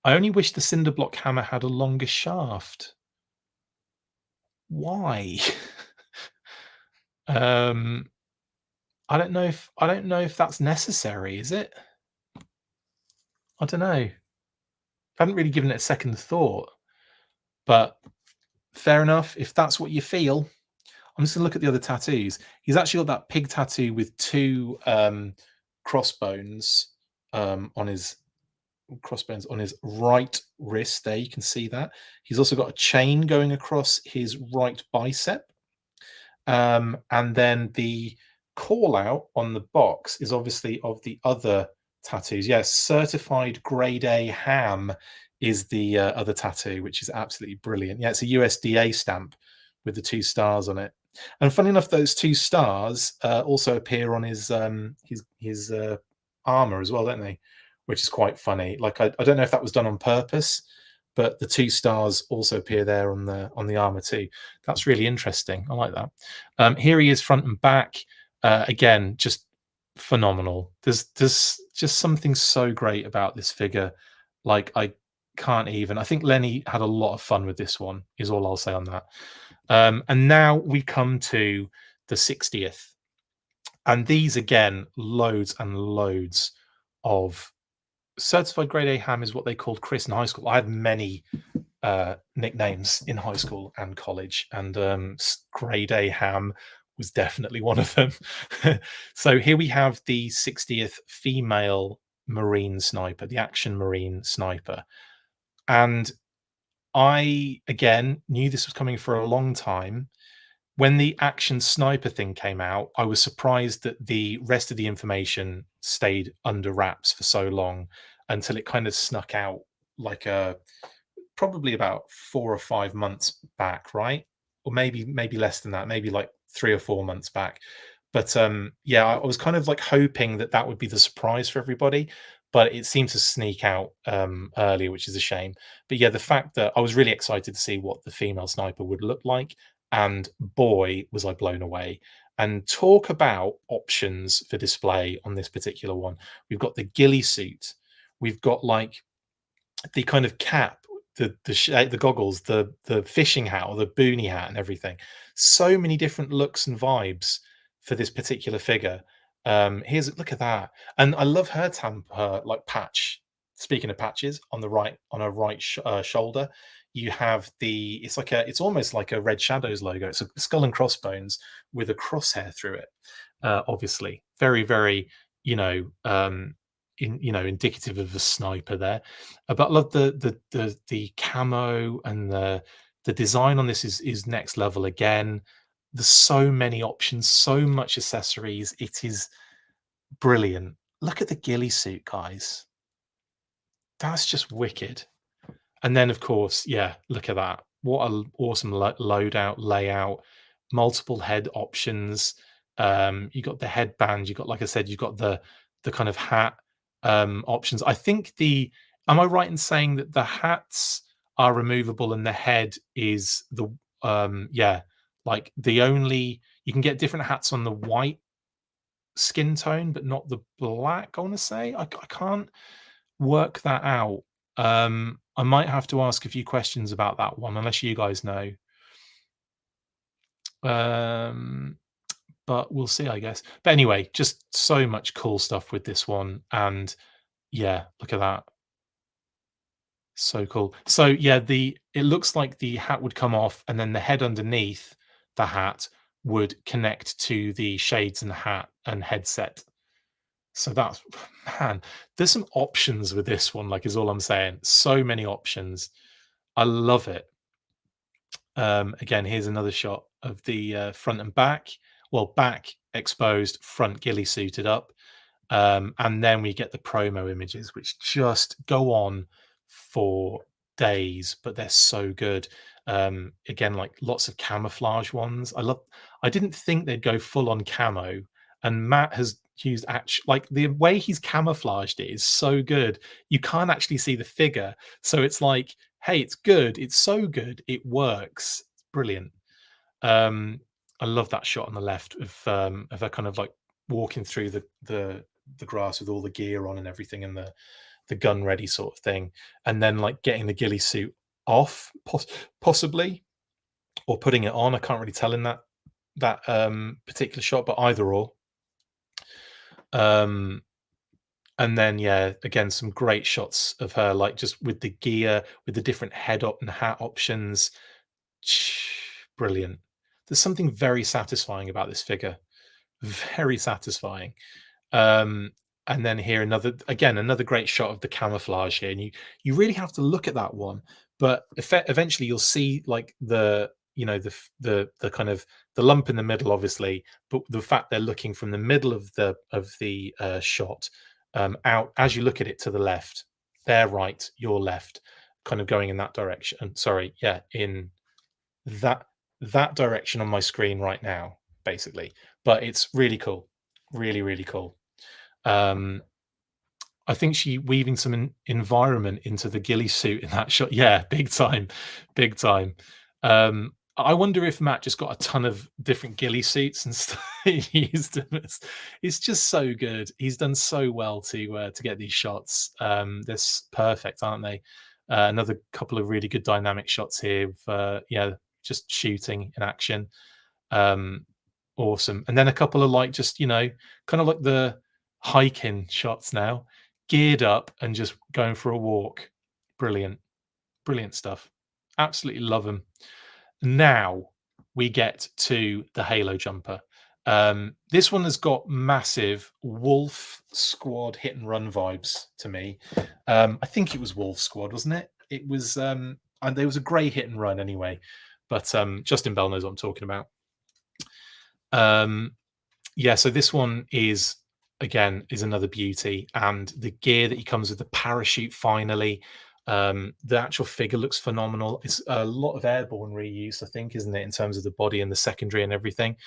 I only wish the cinder block hammer had a longer shaft. Why? um, I don't know if that's necessary, is it? I don't know. I haven't really given it a second thought, but fair enough. If that's what you feel, I'm just gonna look at the other tattoos. He's actually got that pig tattoo with two crossbones on his right wrist. There, you can see that. He's also got a chain going across his right bicep. And then the call out on the box is obviously of the other tattoos. Yes, certified grade A ham is the other tattoo, which is absolutely brilliant. Yeah, it's a USDA stamp with the two stars on it. And funny enough, those two stars also appear on his armor as well, don't they? Which is quite funny. Like I don't know if that was done on purpose, but the two stars also appear there on the armor too. That's really interesting. I like that. Here he is front and back. Again, just phenomenal. There's just something so great about this figure. Like I can't even. I think Lenny had a lot of fun with this one. Is all I'll say on that. And now we come to the 60th, and these again, loads and loads of certified grade A ham is what they called Chris in high school. I had many nicknames in high school and college, and grade A ham was definitely one of them. So here we have the 60th female Marine sniper, the action Marine sniper. And I, again, knew this was coming for a long time. When the action sniper thing came out, I was surprised that the rest of the information stayed under wraps for so long until it kind of snuck out like a probably about 4 or 5 months back, right? Or maybe less than that, maybe like 3 or 4 months back. But yeah, I was kind of like hoping that that would be the surprise for everybody, but it seemed to sneak out earlier, which is a shame. But yeah, the fact that I was really excited to see what the female sniper would look like, and boy, was I blown away. And talk about options for display on this particular one. We've got the ghillie suit, we've got like the kind of cap, the goggles, the fishing hat or the boonie hat and everything. So many different looks and vibes for this particular figure. Here's look at that, and I love her like patch. Speaking of patches, on her right shoulder, you have it's almost like a Red Shadows logo. It's a skull and crossbones with a crosshair through it. Obviously, very very you know indicative of a sniper there. But I love the camo, and the design on this is next level again. There's so many options, so much accessories. It is brilliant. Look at the ghillie suit, guys. That's just wicked. And then, of course, yeah, look at that. What an awesome loadout layout, multiple head options. You got the headband. You got, like I said, you got the kind of hat options. I think am I right in saying that the hats are removable and the head is yeah, like the only you can get different hats on the white skin tone, but not the black. I want to say I can't work that out. I might have to ask a few questions about that one, unless you guys know. Um, but we'll see, I guess. But anyway, just so much cool stuff with this one, and yeah, look at that, so cool. So yeah, it looks like the hat would come off, and then the head underneath the hat would connect to the shades in the hat and headset. So that's man, there's some options with this one, like is all I'm saying. So many options. I love it. Again, here's another shot of the front and back. Well, back exposed, front ghillie suited up. And then we get the promo images, which just go on for days, but they're so good. Again, like lots of camouflage ones. I didn't think they'd go full on camo, and Matt has used like the way he's camouflaged it is so good. You can't actually see the figure, so it's like, hey, it's good. It's so good. It works. It's brilliant. Um, I love that shot on the left of her kind of like walking through the grass with all the gear on and everything, and the the gun ready sort of thing, and then like getting the ghillie suit off, possibly, or putting it on. I can't really tell in that particular shot, but either or. And then yeah, again, some great shots of her, like just with the gear, with the different head up and hat options. Brilliant. There's something very satisfying about this figure. Very satisfying. Um, and then here another great shot of the camouflage here, and you really have to look at that one. But eventually, you'll see like the kind of the lump in the middle, obviously, but the fact they're looking from the middle of the shot out as you look at it to the left, their right, your left, kind of going in that direction. Sorry, yeah, in that direction on my screen right now, basically. But it's really cool, really cool. I think she weaving some environment into the ghillie suit in that shot. Yeah, big time, big time. I wonder if Matt just got a ton of different ghillie suits and stuff. It's just so good. He's done so well to get these shots. They're perfect, aren't they? Another couple of really good dynamic shots here. Yeah, just shooting in action. Awesome. And then a couple of like just kind of like the hiking shots now, geared up and just going for a walk. Brilliant stuff. Absolutely love them. Now we get to the Halo jumper. This one has got massive Wolf Squad hit and run vibes to me. I think it was Wolf Squad, wasn't it? It was, and there was a grey hit and run anyway. But Justin Bell knows what I'm talking about. Yeah, so this one is another beauty, and the gear that he comes with, the parachute finally. The actual figure looks phenomenal. It's a lot of airborne reuse, I think, isn't it, in terms of the body and the secondary and everything.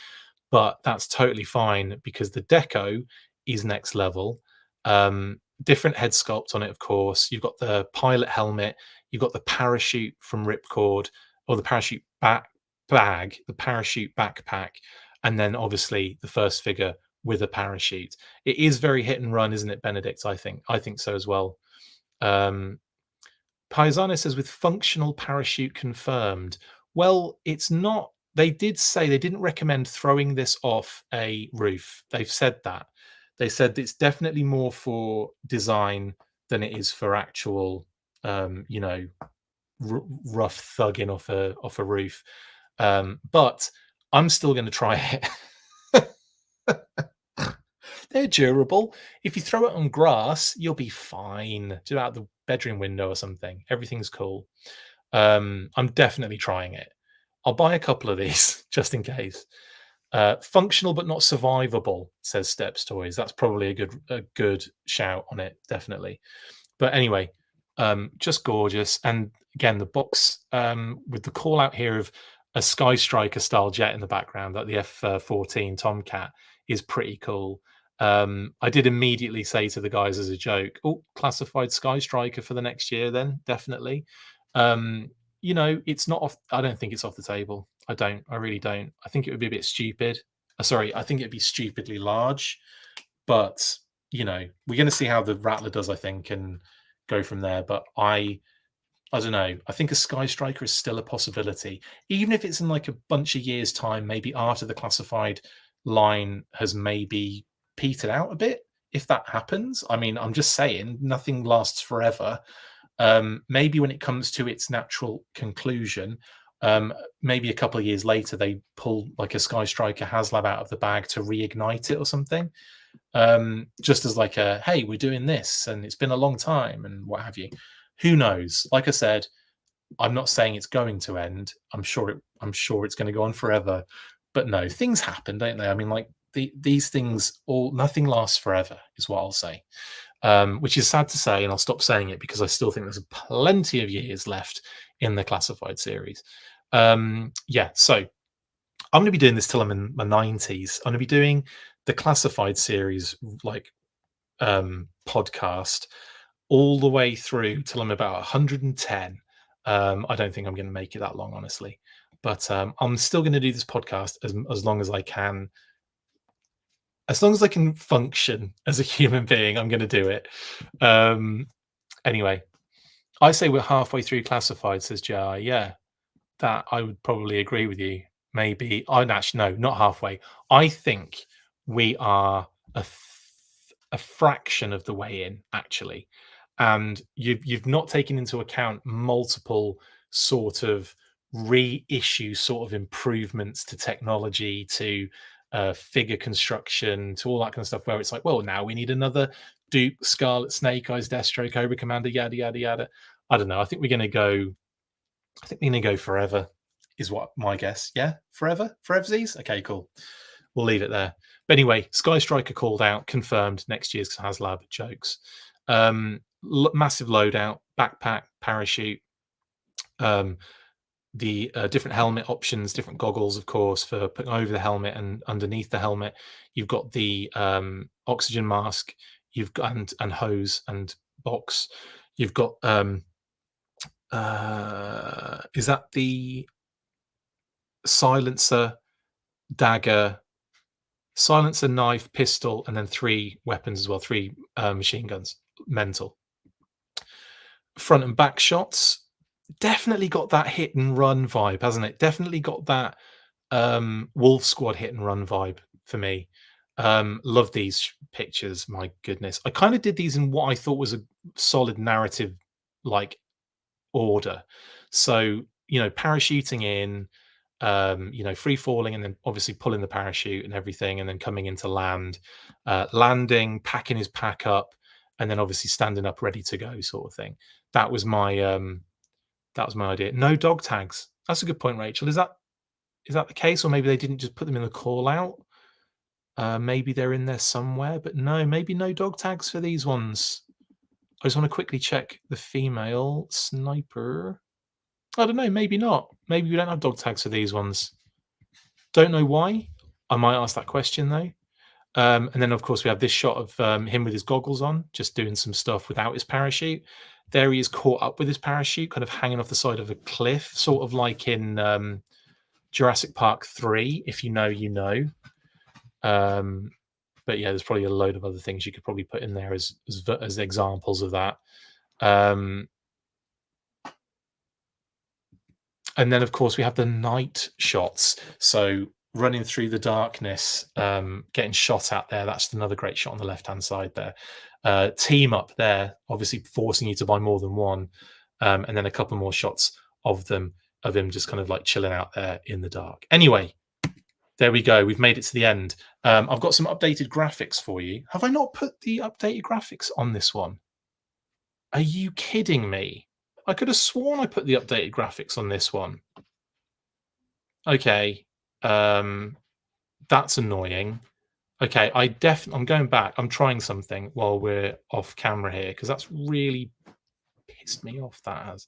But that's totally fine because the deco is next level. Different head sculpt on it, of course. You've got the pilot helmet, you've got the parachute from Ripcord, or the parachute the parachute backpack, and then obviously the first figure with a parachute. It is very hit and run, isn't it, Benedict? I think so as well. Paisano says with functional parachute confirmed. Well, it's not. They did say they didn't recommend throwing this off a roof. They've said that. They said it's definitely more for design than it is for actual, rough thugging off a roof. But I'm still going to try it. They're durable. If you throw it on grass, you'll be fine. Do it out the bedroom window or something. Everything's cool. I'm definitely trying it. I'll buy a couple of these just in case. Functional but not survivable, says Steps Toys. That's probably a good shout on it, definitely. But anyway, just gorgeous. And again, the box with the call out here of a Sky Striker style jet in the background, like the F-14 Tomcat, is pretty cool. I did immediately say to the guys as a joke, "Oh, classified Sky Striker for the next year, then definitely." It's not off. I don't think it's off the table. I really don't. I think it would be a bit stupid. Sorry, I think it'd be stupidly large. But we're going to see how the Rattler does, I think, and go from there. But I don't know. I think a Sky Striker is still a possibility, even if it's in like a bunch of years' time, maybe after the classified line has maybe petered out a bit. If that happens, I mean, I'm just saying, nothing lasts forever. Maybe when it comes to its natural conclusion, maybe a couple of years later, they pull like a Sky Striker Haslab out of the bag to reignite it or something. Just as like a, hey, we're doing this and it's been a long time and what have you. Who knows? Like I said, I'm not saying it's going to end. I'm sure it's going to go on forever. But no, things happen, don't they? I mean, like these things, nothing lasts forever, is what I'll say. Which is sad to say, and I'll stop saying it because I still think there's plenty of years left in the classified series. Yeah, so I'm going to be doing this till I'm in my 90s. I'm going to be doing the classified series like podcast all the way through till I'm about 110. I don't think I'm going to make it that long, honestly. But I'm still going to do this podcast as long as I can. As long as I can function as a human being, I'm going to do it. Anyway, I say we're halfway through classified, says JI. Yeah, that I would probably agree with you. Maybe I actually no, not halfway. I think we are a fraction of the way in, actually, and you've not taken into account multiple sort of reissue sort of improvements to technology, to figure construction, to all that kind of stuff. Where it's like, well, now we need another Duke, Scarlet, Snake Eyes, Destro, Cobra Commander, yada yada yada. I don't know. I think we're going to go. I think we're going to go forever, is what my guess. Yeah, forever, forevsies. Okay, cool. We'll leave it there. But anyway, Sky Striker called out, confirmed next year's HasLab jokes. Massive loadout, backpack, parachute, the different helmet options, different goggles, of course, for putting over the helmet and underneath the helmet. You've got the oxygen mask, you've got and hose and box. You've got is that the silencer, dagger, silencer, knife, pistol, and then 3 weapons as well, 3 machine guns. Mental. Front and back shots. Definitely got that hit and run vibe, hasn't it? Definitely got that Wolf Squad hit and run vibe for me. Love these pictures. My goodness. I kind of did these in what I thought was a solid narrative like order. So, parachuting in, free falling, and then obviously pulling the parachute and everything, and then coming into land, landing, packing his pack up, and then obviously standing up ready to go, sort of thing. That was my idea. No dog tags. That's a good point, Rachel. Is that the case, or maybe they didn't just put them in the call out? Maybe they're in there somewhere, but no, maybe no dog tags for these ones. I just want to quickly check the female sniper. I don't know, maybe not. Maybe we don't have dog tags for these ones. Don't know why. I might ask that question though. And then, of course, we have this shot of him with his goggles on, just doing some stuff without his parachute. There he is caught up with his parachute, kind of hanging off the side of a cliff, sort of like in Jurassic Park 3, if you know, you know. But yeah, there's probably a load of other things you could probably put in there as examples of that. And then, of course, we have the night shots. So running through the darkness, getting shot at there. That's another great shot on the left-hand side there. Team up there, obviously forcing you to buy more than one. And then a couple more shots of him just kind of like chilling out there in the dark. Anyway, there we go. We've made it to the end. I've got some updated graphics for you. Have I not put the updated graphics on this one? Are you kidding me? I could have sworn I put the updated graphics on this one. Okay. That's annoying. Okay, I'm going back. I'm trying something while we're off camera here, because that's really pissed me off, that has.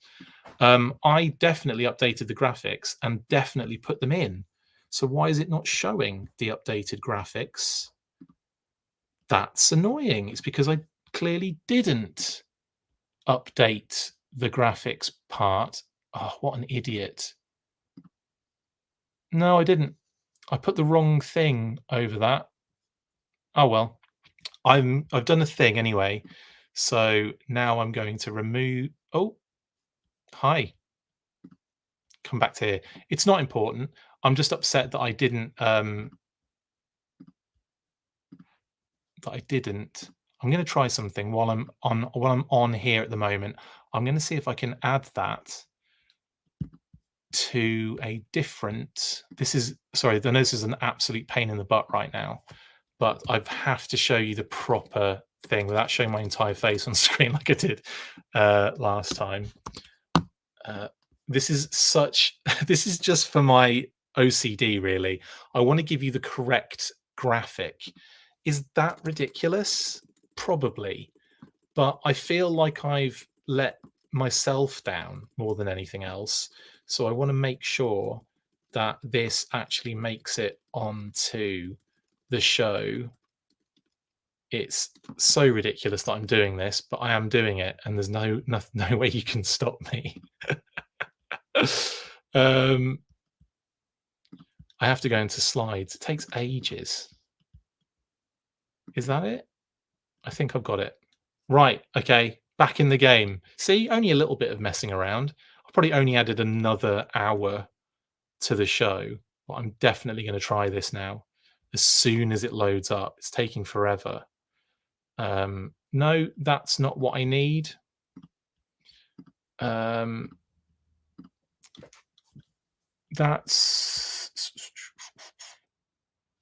I definitely updated the graphics and definitely put them in. So why is it not showing the updated graphics? That's annoying. It's because I clearly didn't update the graphics part. Oh, what an idiot. No, I didn't. I put the wrong thing over that. Oh well. I've done a thing anyway. So now I'm going to remove. Oh, hi. Come back to here. It's not important. I'm just upset that I didn't I'm going to try something while I'm on here at the moment. I'm going to see if I can add that to a different. Sorry, I know this is an absolute pain in the butt right now, but I have to show you the proper thing without showing my entire face on screen like I did last time. This is just for my OCD, really. I want to give you the correct graphic. Is that ridiculous? Probably. But I feel like I've let myself down more than anything else. So I want to make sure that this actually makes it onto the show. It's so ridiculous that I'm doing this, but I am doing it, and there's no way you can stop me. I have to go into slides. It takes ages. Is that it? I think I've got it. Right. Okay. Back in the game. See, only a little bit of messing around. I've probably only added another hour to the show, but I'm definitely going to try this now as soon as it loads up. It's taking forever. No, that's not what I need. That's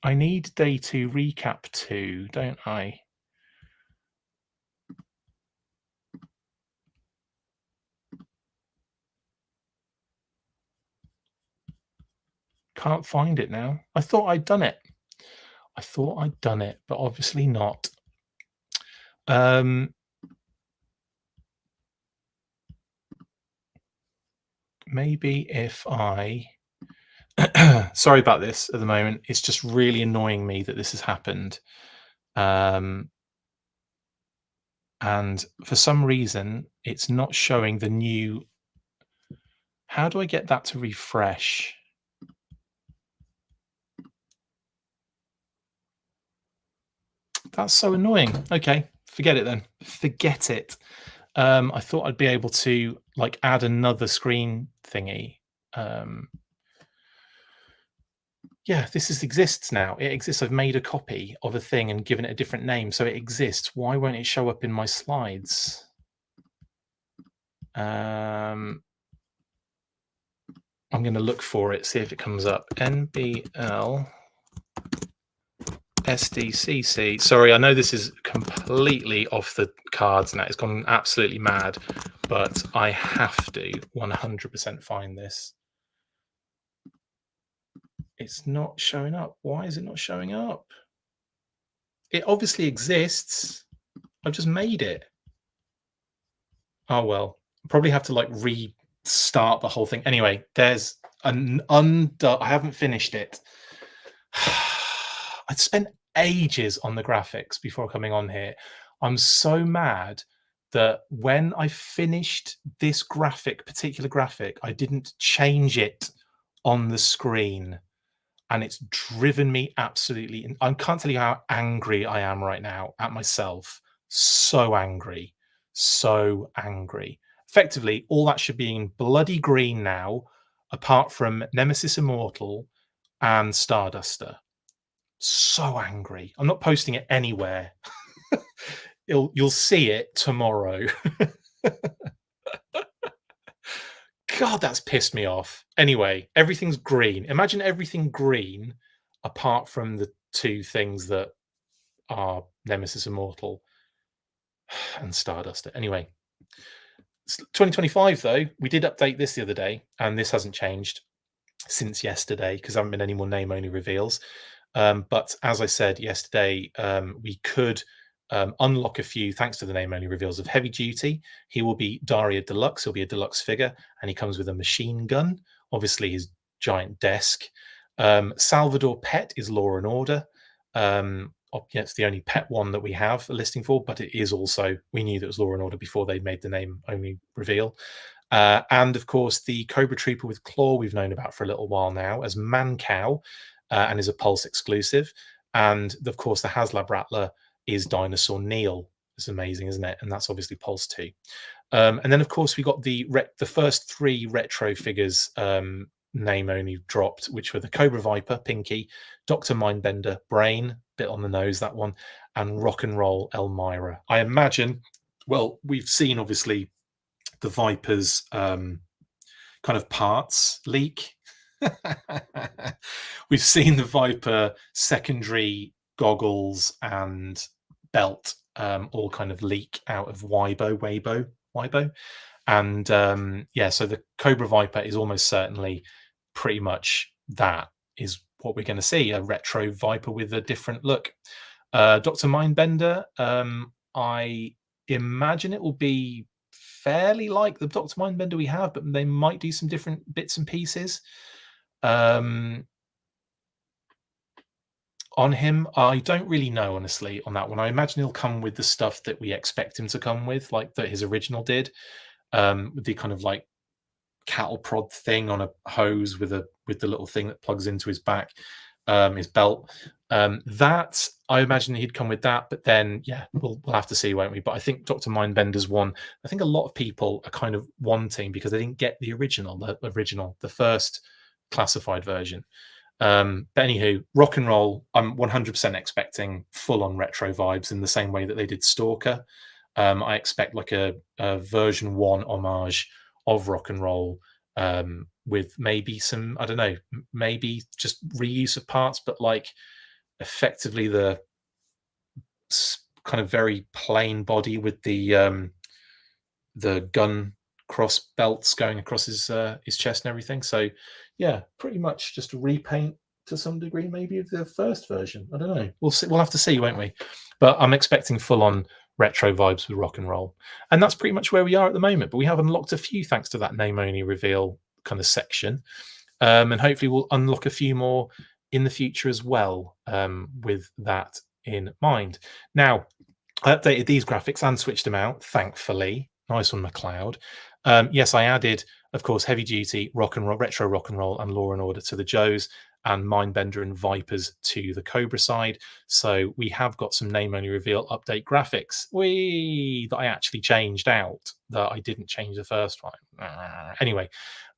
I need day 2 recap 2, don't I? Can't find it now. I thought I'd done it. I thought I'd done it, but obviously not. Maybe if I sorry about this at the moment. It's just really annoying me that this has happened. And for some reason, it's not showing the new. How do I get that to refresh? That's so annoying. Okay, forget it then. Forget it. I thought I'd be able to like add another screen thingy. Yeah, exists now. It exists. I've made a copy of a thing and given it a different name, so it exists. Why won't it show up in my slides? I'm going to look for it, see if it comes up. NBL Sdcc. Sorry, I know this is completely off the cards now. It's gone absolutely mad, but I have to 100% find this. It's not showing up. Why is it not showing up? It obviously exists. I've just made it. Oh, well, probably have to like restart the whole thing. Anyway, there's an I haven't finished it. I'd spent ages on the graphics before coming on here. I'm so mad that when I finished this particular graphic, I didn't change it on the screen. And it's driven me absolutely. I can't tell you how angry I am right now at myself. So angry. So angry. Effectively, all that should be in bloody green now, apart from Nemesis Immortal and Starduster. So angry. I'm not posting it anywhere. You'll see it tomorrow. God, that's pissed me off. Anyway, everything's green. Imagine everything green apart from the two things that are Nemesis Immortal and Starduster. Anyway, 2025, though, we did update this the other day, and this hasn't changed since yesterday because there haven't been any more name-only reveals. But as I said yesterday, we could unlock a few thanks to the name-only reveals of Heavy Duty. He will be Daria Deluxe. He'll be a deluxe figure, and he comes with a machine gun, obviously his giant desk. Salvador Pet is Law and Order. It's the only pet one that we have a listing for, but it is also, we knew that it was Law and Order before they made the name-only reveal. And of course, the Cobra Trooper with Claw we've known about for a little while now as Mancow, and is a Pulse exclusive. And of course, the Haslab Rattler is Dinosaur Neil. It's amazing, isn't it? And that's obviously Pulse 2. And then, of course, we got the first 3 retro figures name only dropped, which were the Cobra Viper, Pinky, Dr. Mindbender, Brain, bit on the nose, that one, and Rock and Roll Elmira. I imagine, well, we've seen, obviously, the Viper's kind of parts leak. We've seen the Viper secondary goggles and belt all kind of leak out of Weibo. And yeah, so the Cobra Viper is almost certainly pretty much that is what we're going to see, a retro Viper with a different look. Dr. Mindbender, I imagine it will be fairly like the Dr. Mindbender we have, but they might do some different bits and pieces. On him, I don't really know, honestly, on that one. I imagine he'll come with the stuff that we expect him to come with, like that his original did, with the kind of like cattle prod thing on a hose with the little thing that plugs into his back, his belt. That I imagine he'd come with that, but then yeah, we'll have to see, won't we? But I think Dr. Mindbender's one. I think a lot of people are kind of wanting because they didn't get the original, the first classified version. But anywho, rock and roll, I'm 100% expecting full on retro vibes in the same way that they did Stalker. I expect like a version one homage of rock and roll, with maybe some, I don't know, maybe just reuse of parts, but like effectively the kind of very plain body with the gun cross belts going across his chest and everything. So yeah, pretty much just a repaint to some degree, maybe of the first version. I don't know. We'll see. We'll have to see, won't we? But I'm expecting full on retro vibes with rock and roll, and that's pretty much where we are at the moment. But we have unlocked a few thanks to that name only reveal kind of section, and hopefully we'll unlock a few more in the future as well, with that in mind. Now, I updated these graphics and switched them out, thankfully. Nice one, McLeod. Yes, I added, of course, heavy duty, rock and roll, retro rock and roll, and Law and Order to the Joes, and Mindbender and Vipers to the Cobra side. So we have got some name only reveal update graphics that I actually changed out, that I didn't change the first one. Anyway,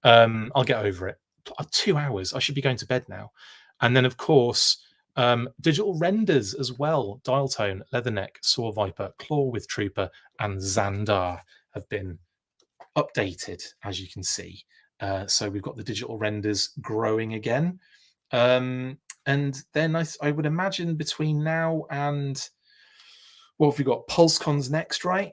I'll get over it. 2 hours. I should be going to bed now. And then, of course, digital renders as well. Dial Tone, Leatherneck, Saw Viper, Claw with Trooper, and Xandar have been updated, as you can see. So we've got the digital renders growing again. And then I would imagine between now and, what have we got? PulseCon's next, right?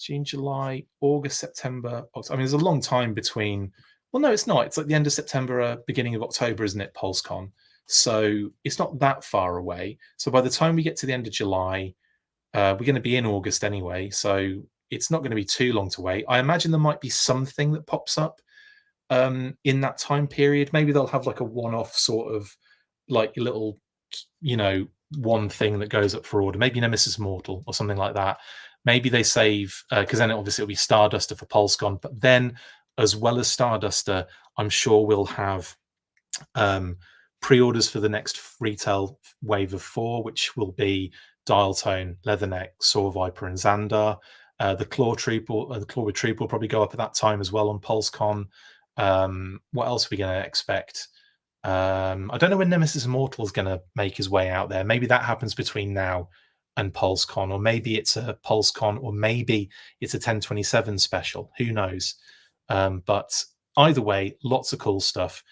June, July, August, September, October. I mean, there's a long time between. Well, no, it's not. It's like the end of September, beginning of October, isn't it? PulseCon. So it's not that far away. So by the time we get to the end of July, we're going to be in August anyway. So it's not going to be too long to wait. I imagine there might be something that pops up in that time period. Maybe they'll have like a one-off sort of like little, one thing that goes up for order. Maybe Nemesis Mortal or something like that. Maybe they save, because then obviously it'll be Starduster for PulseCon. But then, as well as Starduster, I'm sure we'll have pre-orders for the next retail wave of 4, which will be Dial Tone, Leatherneck, Saw Viper, and Xandar. The Claw with Troop will probably go up at that time as well on PulseCon. What else are we going to expect? I don't know when Nemesis Immortal is going to make his way out there. Maybe that happens between now and PulseCon, or maybe it's a PulseCon, or maybe it's a 1027 special. Who knows? But either way, lots of cool stuff.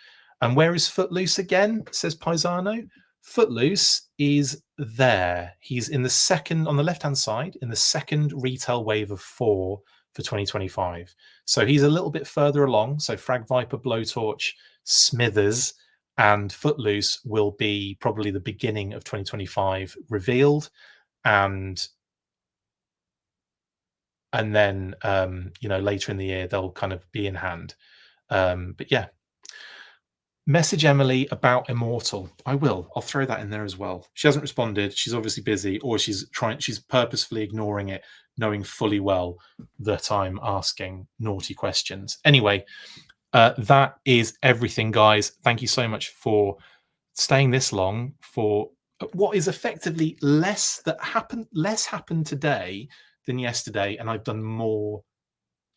And where is Footloose again? Says Paisano. Footloose is there. He's in the second, on the left-hand side, in the second retail wave of 4 for 2025. So he's a little bit further along. So Frag Viper, Blowtorch, Smithers, and Footloose will be probably the beginning of 2025 revealed. And then, later in the year, they'll kind of be in hand. But yeah. Message Emily about Immortal. I'll throw that in there as well. She hasn't responded. She's obviously busy, or she's purposefully ignoring it, knowing fully well that I'm asking naughty questions. Anyway, that is everything, guys. Thank you so much for staying this long for what is effectively less happened today than yesterday, and I've done more.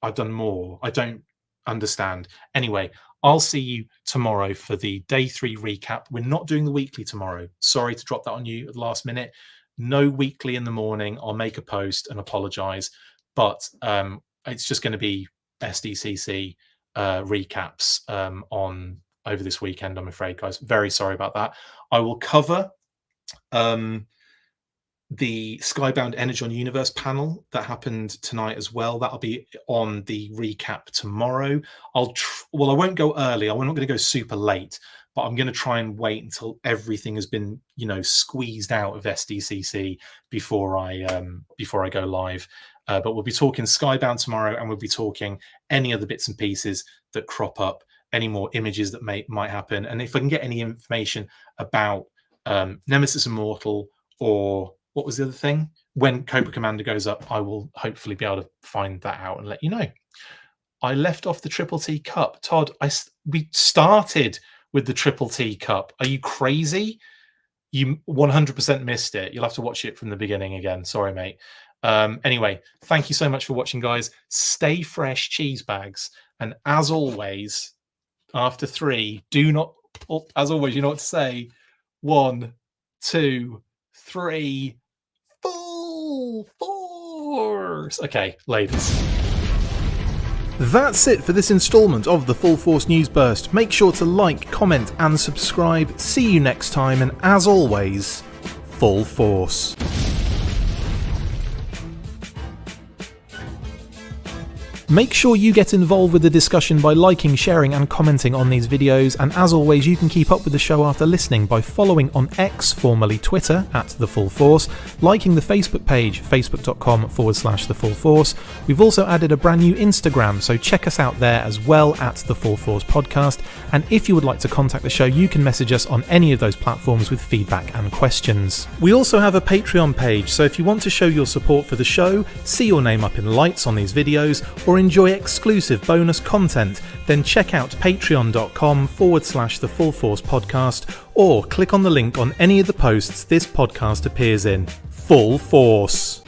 I don't understand. Anyway, I'll see you tomorrow for the day 3 recap. We're not doing the weekly tomorrow. Sorry to drop that on you at the last minute. No weekly in the morning. I'll make a post and apologize, but it's just going to be Sdcc recaps on over this weekend, I'm afraid, guys. Very sorry about that. I will cover the Skybound Energon Universe panel that happened tonight as well. That'll be on the recap tomorrow. I won't go early. I'm not going to go super late, but I'm going to try and wait until everything has been, squeezed out of Sdcc before I go live. But we'll be talking Skybound tomorrow, and we'll be talking any other bits and pieces that crop up, any more images that might happen, and if I can get any information about Nemesis Immortal, or what was the other thing? When Cobra Commander goes up, I will hopefully be able to find that out and let you know. I left off the Triple T Cup. Todd, we started with the Triple T Cup. Are you crazy? You 100% missed it. You'll have to watch it from the beginning again. Sorry, mate. Anyway, thank you so much for watching, guys. Stay fresh, cheese bags. And as always, after 3, do not, as always, you know what to say. 1, 2, 3, full force. Okay, ladies. That's it for this instalment of the Full Force News Burst. Make sure to like, comment and subscribe. See you next time, and as always, full force. Make sure you get involved with the discussion by liking, sharing and commenting on these videos, and as always you can keep up with the show after listening by following on X, formerly Twitter, @The Full Force, liking the Facebook page, facebook.com/The Full Force. We've also added a brand new Instagram, so check us out there as well, @The Full Force Podcast, and if you would like to contact the show you can message us on any of those platforms with feedback and questions. We also have a Patreon page, so if you want to show your support for the show, see your name up in lights on these videos, or enjoy exclusive bonus content, then check out patreon.com/The Full Force Podcast, or click on the link on any of the posts this podcast appears in. Full Force.